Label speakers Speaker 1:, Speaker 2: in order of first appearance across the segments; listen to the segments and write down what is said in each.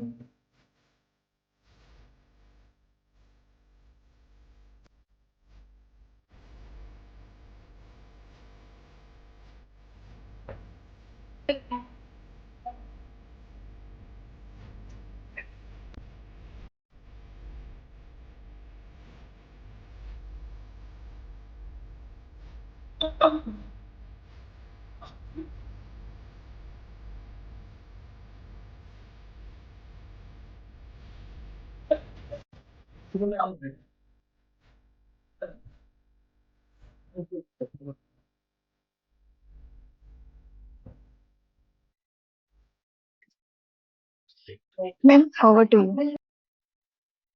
Speaker 1: Ma'am, over to you.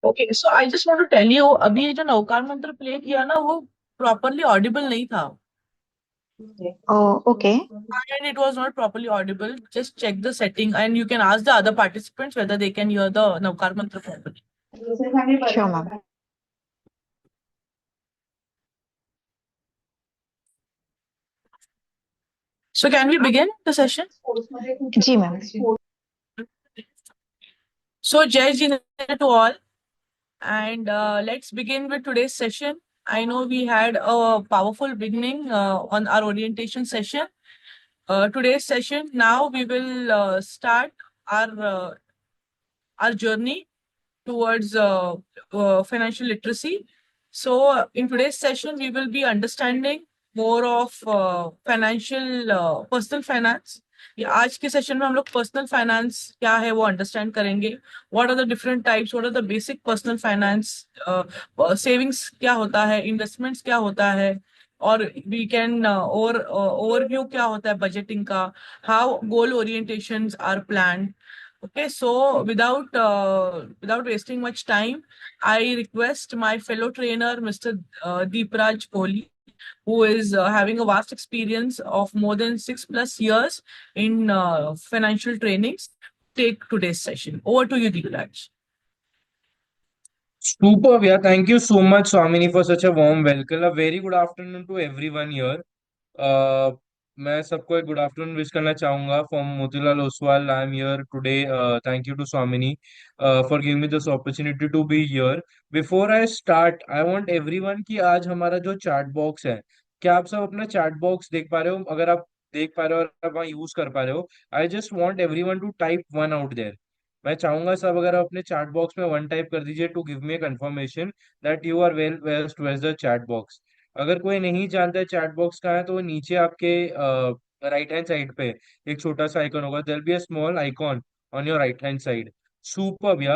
Speaker 2: Okay, so I just want to tell you, अभी जो नवकार मंत्र play किया ना, वो प्रॉपरली ऑडिबल नहीं था।
Speaker 1: ओ, okay.
Speaker 2: And it was not properly audible. Just check the setting and you can ask the other participants whether they can hear the Navkar mantra properly.
Speaker 1: Sure ma'am.
Speaker 2: So can we begin the session?
Speaker 1: जी ma'am.
Speaker 2: So Jai Jinna to all, and let's begin with today's session. I know we had a powerful beginning on our orientation session. Today's session, now we will start our our journey towards financial literacy. So, in today's session, we will be understanding more of financial personal finance. ये आज के session में हम लोग personal finance क्या है वो understand करेंगे. What are the different types, what are the basic personal finance, savings क्या होता है, इन्वेस्टमेंट्स क्या होता है, और वी कैन और ओवरव्यू क्या होता है बजटिंग का, how goal orientations are planned. Okay, so without wasting much time, I request my fellow trainer, Mr. Deepraj Kohli, who is having a vast experience of more than 6+ years in financial trainings, take today's session. Over to you, Deepraj.
Speaker 3: Superb, yeah. Thank you so much, Swamini, for such a warm welcome. A very good afternoon to everyone here. Uh, मैं सबको एक good afternoon wish करना चाहूंगा from Motilal Oswal. I am here today. Thank you to Swamini for giving me this opportunity to be here. Before I start, I want everyone कि आज हमारा जो chat box है, क्या आप सब अपना चैट बॉक्स देख पा रहे हो? अगर आप देख पा रहे हो और आप वहाँ यूज कर पा रहे हो, I just want everyone to type one out there. मैं चाहूंगा सब अगर आप अपने चैट बॉक्स में वन टाइप कर दीजिए to give me a confirmation that you are well versed versed the chat box. अगर कोई नहीं जानता है चैट बॉक्स कहाँ है, तो वो नीचे आपके राइट हैंड साइड पे एक छोटा सा आइकन होगा. There be a small icon on your right hand side. Super भैया.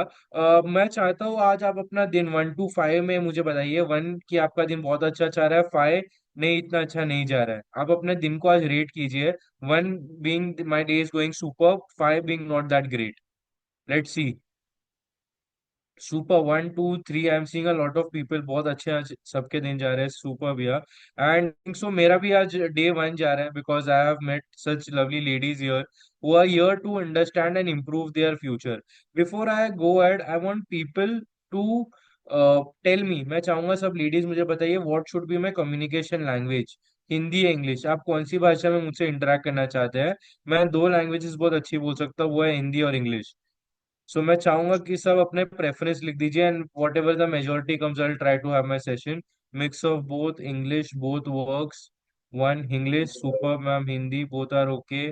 Speaker 3: मैं चाहता हूँ आज आप अपना दिन 1 to 5 में मुझे बताइए. 1 कि आपका दिन बहुत अच्छा जा रहा है, 5 नहीं इतना अच्छा नहीं जा रहा है. आप अपने दिन को आज रेट कीजिए. 1 being my day is going super, 5 being not that great. Let's see. Super 1 2 3 I am seeing a lot of people. बहुत अच्छे आज सबके दिन जा रहे हैं. सुपर भैया. एंड सो मेरा भी आज डे 1 जा रहा है because I have met such lovely ladies here who are here to understand and improve their future. Before I go ahead, I want people to tell me. मैं चाहूंगा सब लेडीज मुझे बताइए what should be my communication language. Hindi या English, आप कौन सी भाषा में मुझसे इंटरेक्ट करना चाहते हैं? मैं दो लैंग्वेजेस बहुत अच्छी बोल सकता हूँ, वो है हिंदी और इंग्लिश. सो मैं चाहूंगा कि सब अपने प्रेफरेंस लिख दीजिए and whatever the majority comes I try to have my session. Mix of both English, both works. 1 English, super ma'am. Hindi, both are okay.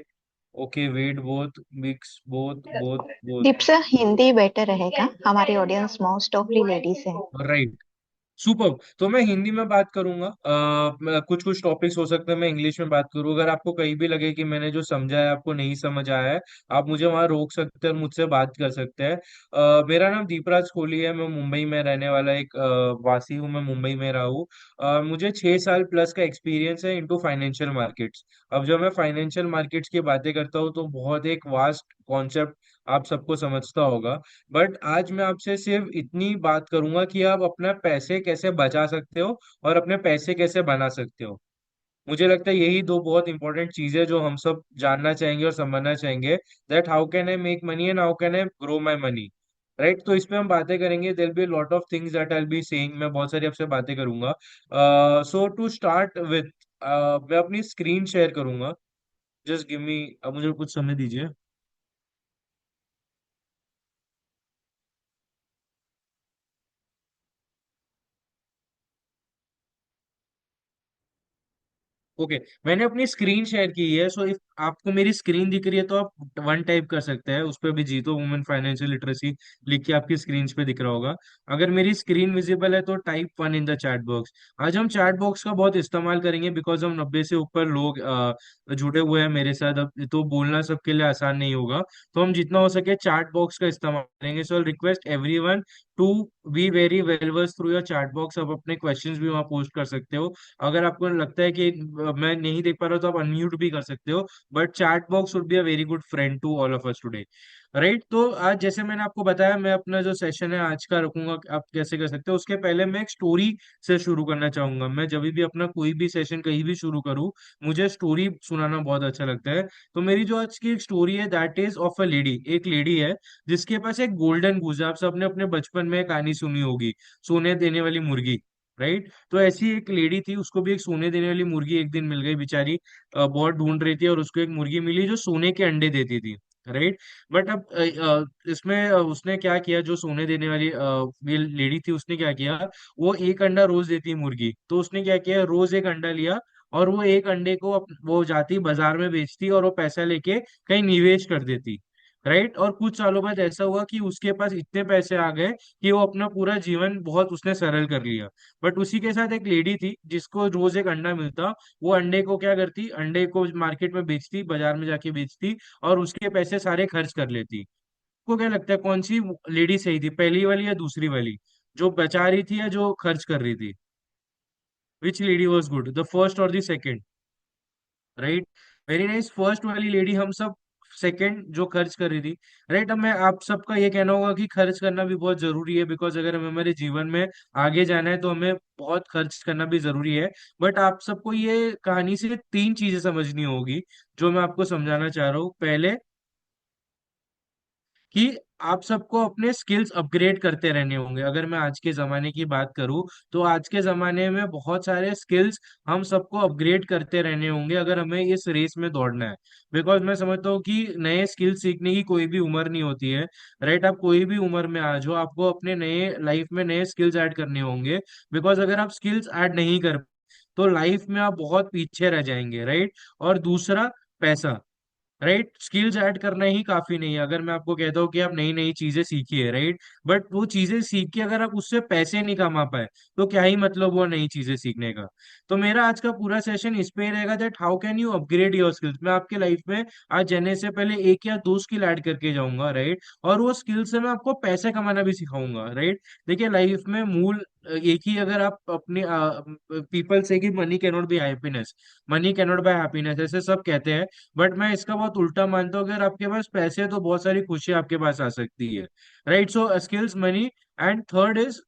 Speaker 3: Okay wait, both mix, both both both.
Speaker 1: Deepsa, Hindi better रहेगा, हमारी audience most ऑफली ladies है।
Speaker 3: Right. Super. तो मैं हिंदी में बात करूंगा. कुछ कुछ टॉपिक्स हो सकते हैं मैं इंग्लिश में बात करूँ. अगर आपको कहीं भी लगे कि मैंने जो समझा है आपको नहीं समझ आया है, आप मुझे वहां रोक सकते हैं और मुझसे बात कर सकते हैं. मेरा नाम दीपराज कोहली है. मैं मुंबई में रहने वाला एक वासी हूँ. मैं मुंबई में रहा हूँ. मुझे 6 साल प्लस का एक्सपीरियंस है इनटू फाइनेंशियल मार्केट्स. अब जब मैं फाइनेंशियल मार्केट्स की बातें करता हूँ तो बहुत एक वास्ट कॉन्सेप्ट आप सबको समझता होगा. बट आज मैं आपसे सिर्फ इतनी बात करूंगा कि आप अपना पैसे कैसे बचा सकते हो और अपने पैसे कैसे बना सकते हो. मुझे लगता है यही दो बहुत इंपॉर्टेंट चीजें जो हम सब जानना चाहेंगे और समझना चाहेंगे. That how can I make money and how can I grow my money. Right. तो इसमें हम बातें करेंगे. There be lot of things that I be saying. मैं बहुत सारी आपसे बातें करूंगा. सो टू स्टार्ट विथ, मैं अपनी स्क्रीन शेयर करूंगा. जस्ट गिव मी, अब मुझे कुछ समय दीजिए. ओके, मैंने अपनी स्क्रीन शेयर की है, सो इफ आपको मेरी स्क्रीन दिख रही है तो आप वन टाइप कर सकते हैं, उस पर भी जीतो वुमेन फाइनेंशियल लिटरेसी लिख के आपकी स्क्रीन पे दिख रहा होगा। अगर मेरी स्क्रीन विजिबल है तो type one in the chat box. आज हम चैट बॉक्स का बहुत इस्तेमाल करेंगे बिकॉज हम 90 से ऊपर लोग जुड़े हुए हैं मेरे साथ, अब तो बोलना सबके लिए आसान नहीं होगा। तो हम जितना हो सके चैट बॉक्स का इस्तेमाल करेंगे। So request everyone to be very well versed through your chat box. आप अपने क्वेश्चंस भी वहाँ पोस्ट कर सकते हो। अगर आपको लगता है कि मैं नहीं देख पा रहा हूं, तो आप अनम्यूट भी कर सकते हो। But chat box would be a very good friend to all of us today, right. तो आज जैसे मैंने आपको बताया, मैं अपना जो सेशन है आज का रखूंगा कि आप कैसे कर सकते हो। उसके पहले मैं एक स्टोरी से शुरू करना चाहूंगा। मैं जब भी अपना कोई भी सेशन कहीं भी शुरू करूँ, मुझे स्टोरी सुनाना बहुत अच्छा लगता है। तो मेरी जो आज की एक स्टोरी है that is of a lady. एक लेडी है जिसके पास एक गोल्डन गूज है। आप सबने अपने बचपन में कहानी सुनी होगी, सोने देने वाली मुर्गी, राइट। तो ऐसी एक लेडी थी, उसको भी एक सोने देने वाली मुर्गी एक दिन मिल गई बेचारी। बहुत ढूंढ रही थी और उसको एक मुर्गी मिली जो सोने के अंडे देती थी, राइट। बट अब इसमें उसने क्या किया, जो सोने देने वाली ये लेडी थी, उसने क्या किया, वो एक अंडा रोज देती है मुर्गी, तो उसने क्या किया, रोज एक अंडा लिया और वो एक अंडे को वो जाती बाजार में बेचती और वो पैसा लेके कहीं निवेश कर देती, राइट। और कुछ सालों बाद ऐसा हुआ कि उसके पास इतने पैसे आ गए कि वो अपना पूरा जीवन बहुत उसने सरल कर लिया। बट उसी के साथ एक लेडी थी जिसको रोज एक अंडा मिलता। वो अंडे को क्या करती, अंडे को मार्केट में बेचती, बाजार में जाके बेचती और उसके पैसे सारे खर्च कर लेती। आपको क्या लगता है कौन सी लेडी सही थी, पहली वाली या दूसरी वाली, जो बचा रही थी या जो खर्च कर रही थी? Which lady was good, the first और the second? Right, very nice, first वाली लेडी। हम सब सेकंड जो खर्च कर रही थी, राइट। अब मैं आप सबका ये कहना होगा कि खर्च करना भी बहुत जरूरी है, बिकॉज अगर हमें हमारे जीवन में आगे जाना है तो हमें बहुत खर्च करना भी जरूरी है। बट आप सबको ये कहानी से तीन चीजें समझनी होगी जो मैं आपको समझाना चाह रहा हूँ। पहले कि आप सबको अपने स्किल्स अपग्रेड करते रहने होंगे। अगर मैं आज के जमाने की बात करूं तो आज के जमाने में बहुत सारे स्किल्स हम सबको अपग्रेड करते रहने होंगे अगर हमें इस रेस में दौड़ना है। बिकॉज मैं समझता हूँ कि नए स्किल सीखने की कोई भी उम्र नहीं होती है, राइट। आप कोई भी उम्र में आ जाओ, आपको अपने नए लाइफ में नए स्किल्स ऐड करने होंगे। बिकॉज अगर आप स्किल्स ऐड नहीं कर तो लाइफ में आप बहुत पीछे रह जाएंगे, राइट। और दूसरा, पैसा, राइट। स्किल्स ऐड करना ही काफी नहीं है। अगर मैं आपको कहता हूँ कि आप नई नई चीजें सीखिए, राइट, बट वो चीजें सीख के अगर आप उससे पैसे नहीं कमा पाए तो क्या ही मतलब वो नई चीजें सीखने का। तो मेरा आज का पूरा सेशन इस पे ही रहेगा that how can you upgrade your skills. मैं आपके लाइफ में आज जाने से पहले एक या दो स्किल ऐड करके जाऊंगा, राइट। और वो स्किल से मैं आपको पैसे कमाना भी सिखाऊंगा, राइट। देखिए लाइफ में मूल एक ही, अगर आप अपने पीपल से कि money cannot be happiness, money cannot buy happiness, ऐसे सब कहते हैं। बट मैं इसका बहुत उल्टा मानता हूँ, अगर आपके पास पैसे है तो बहुत सारी खुशियां आपके पास आ सकती है, right. So skills, money, and third is,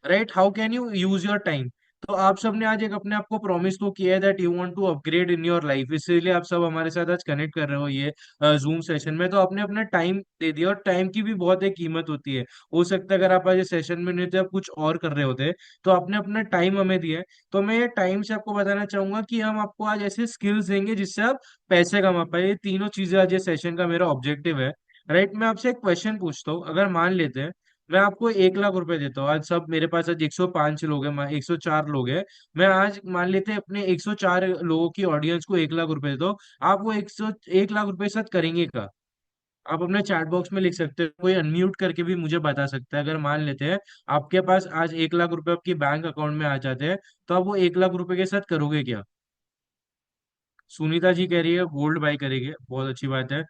Speaker 3: right, how can you use your time. तो आप सबने आज एक अपने आप को प्रॉमिस तो किया है that you want to upgrade in your life, इसीलिए आप सब हमारे साथ आज कनेक्ट कर रहे हो ये जूम सेशन में। तो आपने अपना टाइम दे दिया और टाइम की भी बहुत एक कीमत होती है। हो सकता है अगर आप आज इस सेशन में नहीं थे, आप कुछ और कर रहे होते, तो आपने अपना टाइम हमें दिया है। तो मैं ये टाइम से आपको बताना चाहूंगा कि हम आपको आज ऐसे स्किल्स देंगे जिससे आप पैसे कमा पाए। ये तीनों चीजें आज ये सेशन का मेरा ऑब्जेक्टिव है, राइट। मैं आपसे एक क्वेश्चन पूछता हूँ, अगर मान लेते हैं मैं आपको 1 लाख रुपए देता हूँ। आज सब मेरे पास आज 105 लोग हैं, 104 लोग हैं। मैं आज मान लेते हैं अपने 104 लोगों की ऑडियंस को 1 लाख रुपए देता हूँ। आप वो 1 लाख रुपए के साथ करेंगे क्या? आप अपने चैट बॉक्स में लिख सकते हो, कोई अनम्यूट करके भी मुझे बता सकता है। अगर मान लेते हैं आपके पास आज 1 लाख रुपए आपके बैंक अकाउंट में आ जाते हैं, तो आप वो 1 लाख रुपए के साथ करोगे क्या? सुनीता जी कह रही है गोल्ड बाय करेंगे, बहुत अच्छी बात है।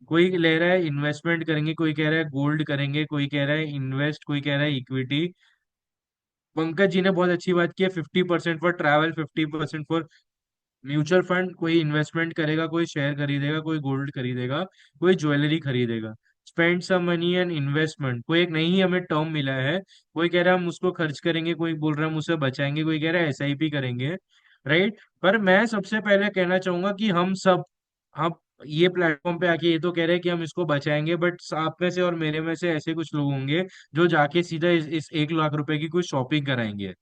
Speaker 3: कोई ले रहा है इन्वेस्टमेंट करेंगे, कोई कह रहा है गोल्ड करेंगे, कोई कह रहा है इन्वेस्ट, कोई कह रहा है इक्विटी। पंकज जी ने बहुत अच्छी बात की है, 50% for travel, 50% for mutual fund. कोई इन्वेस्टमेंट करेगा, कोई शेयर खरीदेगा, कोई गोल्ड खरीदेगा, कोई ज्वेलरी खरीदेगा। Spend some money and investment, कोई एक नई ही हमें टर्म मिला है। कोई कह रहा है हम उसको खर्च करेंगे, कोई बोल रहा है हम उसे बचाएंगे, कोई कह रहा है एसआईपी करेंगे, राइट। पर मैं सबसे पहले कहना चाहूंगा कि हम सब, आप ये प्लेटफॉर्म पे आके ये तो कह रहे हैं कि हम इसको बचाएंगे, बट आप में से और मेरे में से ऐसे कुछ लोग होंगे जो जाके सीधा इस 1 लाख रुपए की कुछ शॉपिंग कराएंगे,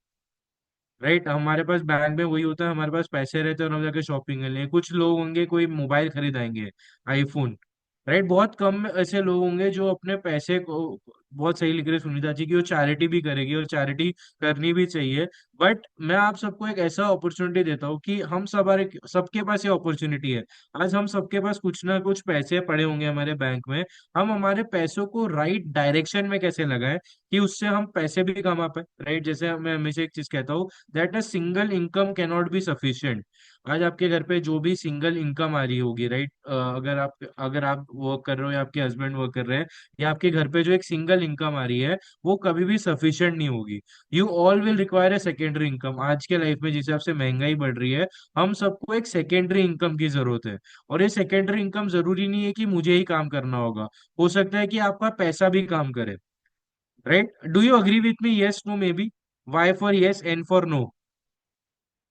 Speaker 3: राइट। हमारे पास बैंक में वही होता है, हमारे पास पैसे रहते हैं और हम जाके शॉपिंग कर लेंगे। कुछ लोग होंगे कोई मोबाइल खरीदाएंगे, आईफोन, राइट। बहुत कम ऐसे लोग होंगे जो अपने पैसे को बहुत सही लिख रहे हैं सुनीता जी की वो चैरिटी भी करेगी और चैरिटी करनी भी चाहिए। बट मैं आप सबको एक ऐसा अपॉर्चुनिटी देता हूँ कि हम सबके पास ये अपॉर्चुनिटी है। आज हम सबके पास कुछ ना कुछ पैसे पड़े होंगे हमारे बैंक में। हम हमारे पैसों को राइट डायरेक्शन में कैसे लगाएं कि उससे हम पैसे भी कमा पाए, राइट? जैसे मैं हमेशा एक चीज कहता हूँ, that a single income can not be sufficient. आज आपके घर पे जो भी सिंगल इनकम आ रही होगी, राइट, अगर आप वर्क कर रहे हो या आपके हस्बैंड वर्क कर रहे हैं, या आपके घर पे जो एक सिंगल इनकम आ रही है, वो कभी भी सफिशिएंट नहीं होगी। You all will require a secondary income. आज के लाइफ में जिस हिसाब से महंगाई बढ़ रही है, हम सबको एक सेकेंडरी इनकम की जरूरत है। और ये सेकेंडरी इनकम जरूरी नहीं है कि मुझे ही काम करना होगा, हो सकता है कि आपका पैसा भी काम करे, right? Do you agree with me? Yes, no, maybe. Y for yes, N for no.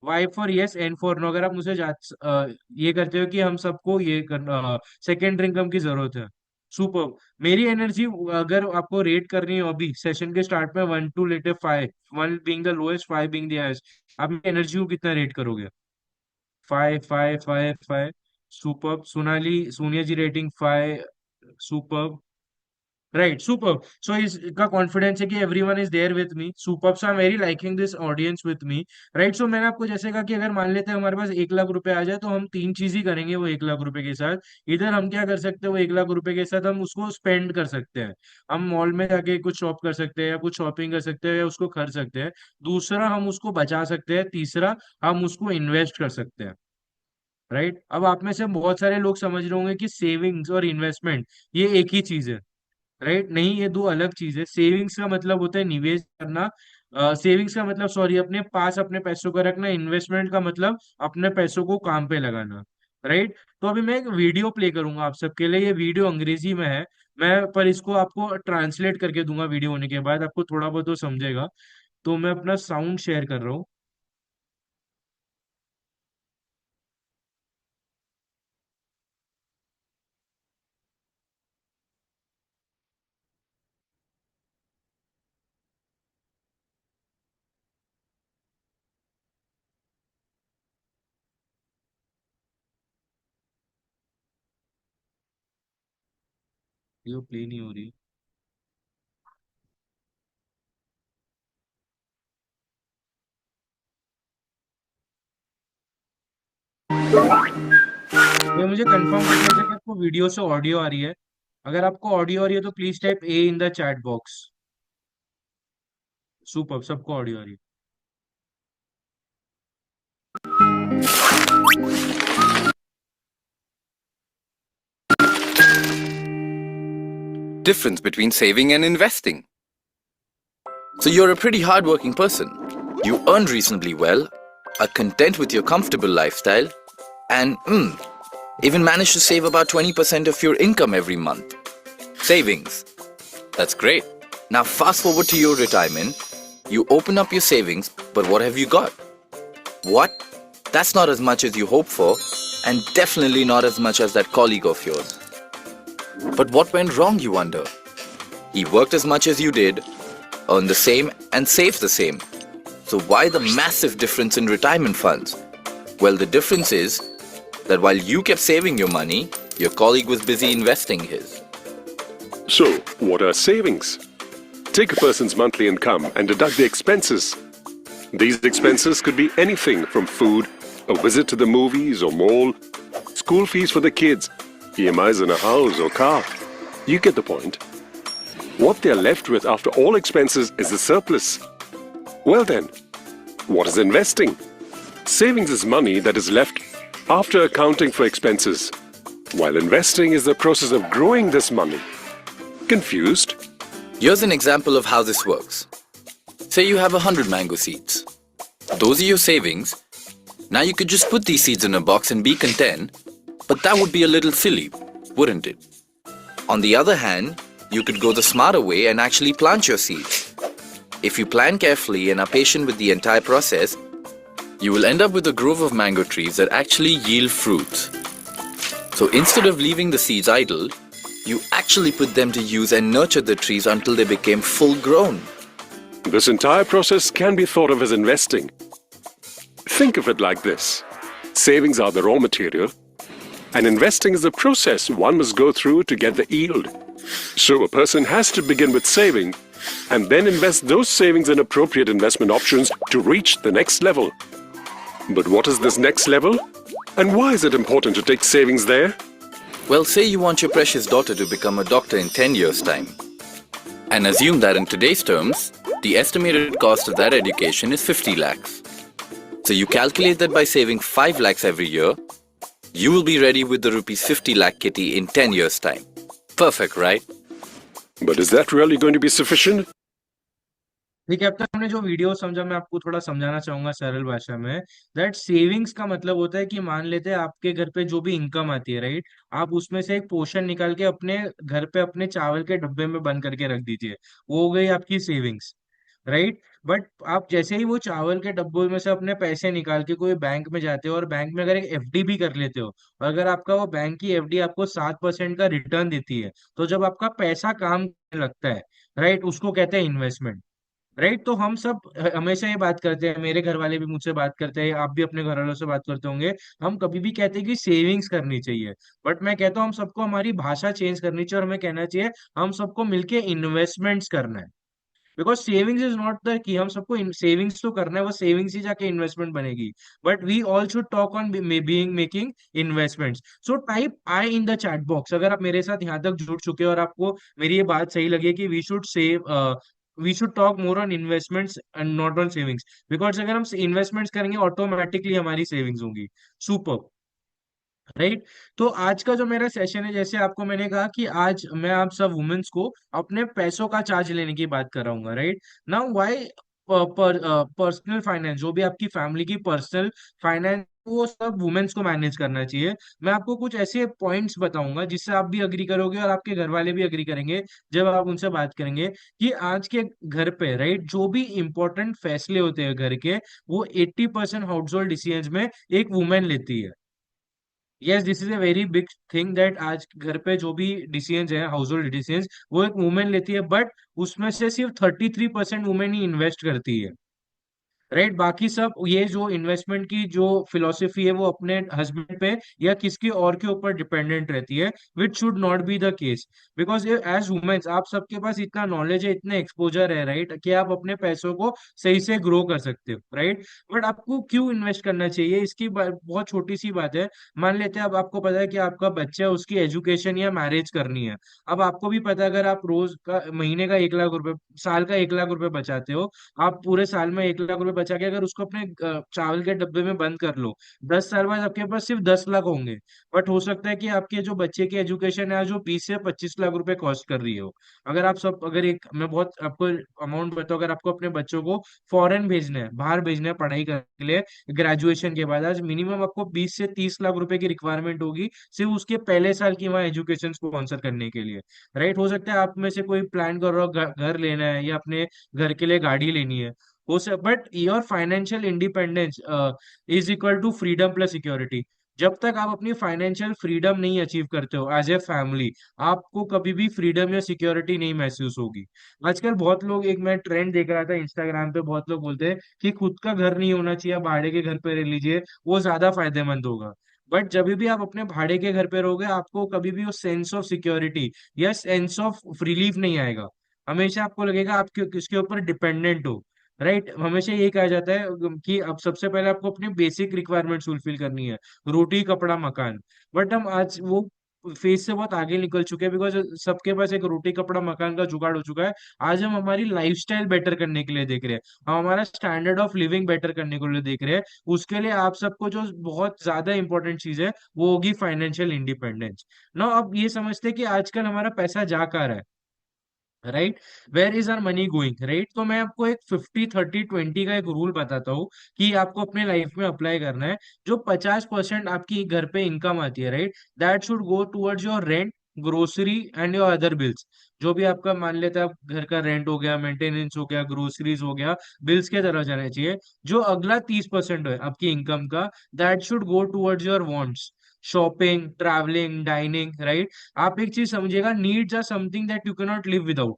Speaker 3: Y for yes, N for no. अगर आप मुझे ये करते हो कि हम सबको ये करना, सेकेंडरी इनकम की जरूरत है। सुपर। मेरी एनर्जी अगर आपको रेट करनी है अभी सेशन के स्टार्ट में, 1 टू लेटे 5, 1 being the lowest, 5 being the highest, आप मेरी एनर्जी को कितना रेट करोगे? 5, 5, 5, 5। Super. Sonia ji rating 5। Super. Right, super. So इसका कॉन्फिडेंस है कि everyone is there with me. Super. So I am very liking this audience with me. Right, so मैंने आपको जैसे कहा कि अगर मान लेते हैं हमारे पास 1 लाख रुपए आ जाए, तो हम तीन चीज ही करेंगे वो 1 लाख रुपए के साथ। इधर हम क्या कर सकते हैं, वो 1 लाख रुपए के साथ हम उसको स्पेंड कर सकते हैं। हम मॉल में जाके कुछ शॉप कर सकते हैं, या कुछ शॉपिंग कर सकते हैं, या उसको खर्च सकते हैं। दूसरा, हम उसको बचा सकते हैं। तीसरा, हम उसको इन्वेस्ट कर सकते हैं। राइट, अब आप में से बहुत सारे लोग समझ रहे होंगे कि सेविंग्स और इन्वेस्टमेंट ये एक ही चीज है। राइट, नहीं, ये दो अलग चीज है। सेविंग्स का मतलब होता है निवेश करना। सेविंग्स का मतलब, सॉरी, अपने पास अपने पैसों को रखना। इन्वेस्टमेंट का मतलब अपने पैसों को काम पे लगाना। राइट। तो अभी मैं एक वीडियो प्ले करूंगा आप सबके लिए। ये वीडियो अंग्रेजी में है, मैं पर इसको आपको ट्रांसलेट करके दूंगा वीडियो होने के बाद, आपको थोड़ा बहुत तो समझेगा। तो मैं अपना साउंड शेयर कर रहा हूँ। वीडियो प्ले नहीं हो रही। ये मुझे कंफर्म कर दीजिए कि आपको वीडियो से ऑडियो आ रही है। अगर आपको ऑडियो आ रही है तो please type A in the chat box. Super, सबको ऑडियो आ रही है।
Speaker 4: Difference between saving and investing. So you're a pretty hardworking person. You earn reasonably well, are content with your comfortable lifestyle, and even manage to save about 20% of your income every month. Savings. That's great. Now fast forward to your retirement. You open up your savings, but what have you got? What? That's not as much as you hoped for, and definitely not as much as that colleague of yours. But what went wrong, you wonder? He worked as much as you did, earned the same, and saved the same. So why the massive difference in retirement funds? Well, the difference is that while you kept saving your money, your colleague was busy investing his.
Speaker 5: So, what are savings? Take a person's monthly income and deduct the expenses. These expenses could be anything from food, a visit to the movies or mall, school fees for the kids, EMIs on a house or car. You get the point. What they're left with after all expenses is the surplus. Well then, what is investing? Savings is money that is left after accounting for expenses, while investing is the process of growing this money. Confused?
Speaker 4: Here's an example of how this works. Say you have 100 mango seeds. Those are your savings. Now you could just put these seeds in a box and be content, but that would be a little silly, wouldn't it? On the other hand, you could go the smarter way and actually plant your seeds. If you plan carefully and are patient with the entire process, you will end up with a grove of mango trees that actually yield fruits. So instead of leaving the seeds idle, you actually put them to use and nurture the trees until they became full grown.
Speaker 5: This entire process can be thought of as investing. Think of it like this. Savings are the raw material, and investing is the process one must go through to get the yield. So a person has to begin with saving and then invest those savings in appropriate investment options to reach the next level. But what is this next level? And why is it important to take savings there?
Speaker 4: Well, say you want your precious daughter to become a doctor in 10 years' time. And assume that in today's terms, the estimated cost of that education is 50 lakhs. So you calculate that by saving 5 lakhs every year, you will be ready with the rupees 50 lakh kitty in 10 years' time. Perfect, right?
Speaker 5: But is that really going to be sufficient?
Speaker 3: ठीक है। अब तक हमने जो video समझा, मैं आपको थोड़ा समझाना चाहूंगा सरल भाषा में। दैट सेविंग्स का मतलब होता है कि मान लेते हैं आपके घर पे जो भी इनकम आती है, राइट, आप उसमें से एक पोर्शन निकाल के अपने घर पे अपने चावल के डब्बे में बंद करके रख दीजिए, वो हो गई आपकी सेविंग्स, राइट। बट आप जैसे ही वो चावल के डब्बों में से अपने पैसे निकाल के कोई बैंक में जाते हो और बैंक में अगर एक एफडी भी कर लेते हो, और अगर आपका वो बैंक की एफडी आपको 7% का रिटर्न देती है, तो जब आपका पैसा काम करने लगता है, राइट, उसको कहते हैं इन्वेस्टमेंट, राइट। तो हम सब हमेशा ये बात करते हैं, मेरे घर वाले भी मुझसे बात करते हैं, आप भी अपने घर वालों से बात करते होंगे, हम कभी भी कहते हैं कि सेविंग्स करनी चाहिए। बट मैं कहता हूँ हम सबको हमारी भाषा चेंज करनी चाहिए और हमें कहना चाहिए हम सबको मिलके इन्वेस्टमेंट्स करना है। Because savings is not the key, हम सबको सेविंग्स तो करना है, वो सेविंग्स ही जाके इन्वेस्टमेंट बनेगी। But we all should talk on being making investments. So type I in the chat box अगर आप मेरे साथ यहाँ तक जुड़ चुके हो और आपको मेरी ये बात सही लगी कि we should talk more on investments and not on savings. Because अगर हम इन्वेस्टमेंट्स करेंगे ऑटोमेटिकली हमारी सेविंग्स होंगी। Super, right. तो आज का जो मेरा सेशन है, जैसे आपको मैंने कहा कि आज मैं आप सब वुमेन्स को अपने पैसों का चार्ज लेने की बात कराऊंगा, right. Now why personal finance, जो भी आपकी फैमिली की पर्सनल फाइनेंस, वो सब वुमेन्स को मैनेज करना चाहिए। मैं आपको कुछ ऐसे पॉइंट्स बताऊंगा जिससे आप भी अग्री करोगे और आपके घर वाले भी अग्री करेंगे जब आप उनसे बात करेंगे कि आज के घर पे, राइट, जो भी इंपॉर्टेंट फैसले होते हैं घर के, वो 80% हाउस होल्ड डिसीजन में एक वुमेन लेती है। Yes, this is a very big thing that आज घर पे जो भी डिसीजंस है, हाउस होल्ड डिसीजंस, वो एक वुमेन लेती है। बट उसमें से सिर्फ 33% वुमेन ही इन्वेस्ट करती है, राइट। बाकी सब ये जो इन्वेस्टमेंट की जो फिलोसफी है वो अपने हस्बैंड पे या किसकी और के ऊपर डिपेंडेंट रहती है, which should not be the case. Because as womens आप सबके पास इतना नॉलेज है, इतना एक्सपोजर है, राइट, कि आप अपने पैसों को सही से ग्रो कर सकते हो, राइट। बट आपको क्यों इन्वेस्ट करना चाहिए, इसकी बहुत छोटी सी बात है। मान लेते हैं अब आपको पता है कि आपका बच्चा है, उसकी एजुकेशन या मैरिज करनी है। अब आपको भी पता है अगर आप रोज का महीने का 1 लाख रुपए, साल का 1 लाख रुपए बचाते हो, आप पूरे साल में 1 लाख रुपए बचा के अगर उसको अपने चावल के डब्बे में बंद कर लो, 10 साल बाद आपके पास सिर्फ 10 लाख होंगे। बट हो सकता है कि आपके जो बच्चे की एजुकेशन है जो 20 से 25 लाख रुपए कॉस्ट कर रही हो। अगर आप सब अगर एक मैं बहुत आपको अमाउंट बताऊं, अगर आपको अपने बच्चों को फॉरेन भेजना है, बाहर भेजना है पढ़ाई करने के लिए, ग्रेजुएशन के बाद आज मिनिमम आपको 20 से 30 लाख रुपए की रिक्वायरमेंट होगी सिर्फ उसके पहले साल की वहाँ एजुकेशन स्पॉन्सर करने के लिए, राइट। हो सकता है आप में से कोई प्लान कर रहा हो घर लेना है या अपने घर के लिए गाड़ी लेनी है, हो सक but your financial independence is equal to freedom plus security. जब तक आप अपनी फाइनेंशियल फ्रीडम नहीं अचीव करते हो एज ए फैमिली, आपको कभी भी फ्रीडम या सिक्योरिटी नहीं महसूस होगी। आजकल बहुत लोग, एक मैं ट्रेंड देख रहा था इंस्टाग्राम पे, बहुत लोग बोलते हैं कि खुद का घर नहीं होना चाहिए, भाड़े के घर पे रह लीजिए, वो ज्यादा फायदेमंद होगा। बट जब भी आप अपने भाड़े के घर पे रहोगे, आपको कभी भी वो सेंस ऑफ सिक्योरिटी या सेंस ऑफ रिलीफ नहीं आएगा। हमेशा आपको लगेगा आप किसके ऊपर डिपेंडेंट हो, राइट। हमेशा यही कहा जाता है कि अब सबसे पहले आपको अपनी बेसिक रिक्वायरमेंट्स फुलफिल करनी है, रोटी कपड़ा मकान। बट हम आज वो फेज से बहुत आगे निकल चुके हैं, बिकॉज सबके पास एक रोटी कपड़ा मकान का जुगाड़ हो चुका है। आज हम हमारी लाइफस्टाइल बेटर करने के लिए देख रहे हैं, हम हमारा स्टैंडर्ड ऑफ लिविंग बेटर करने के लिए देख रहे हैं। उसके लिए आप सबको जो बहुत ज्यादा इंपॉर्टेंट चीज है वो होगी फाइनेंशियल इंडिपेंडेंस। ना अब ये समझते हैं कि आजकल हमारा पैसा जा कहाँ रहा है, right, where is our money going, right. तो मैं आपको एक 50-30-20 का एक रूल बताता हूँ कि आपको अपने लाइफ में अप्लाई करना है। जो 50% आपकी घर पे इनकम आती है, right, that should go towards your rent, grocery and your other bills. जो भी आपका मान लेते हैं आप घर का रेंट हो गया, मेंटेनेंस हो गया, ग्रोसरीज हो गया, बिल्स के तरह जाना चाहिए। जो अगला 30% है आपकी इनकम का, that should go towards your wants, shopping, travelling, dining, right. आप एक चीज समझिएगा, needs are something that you can not live without,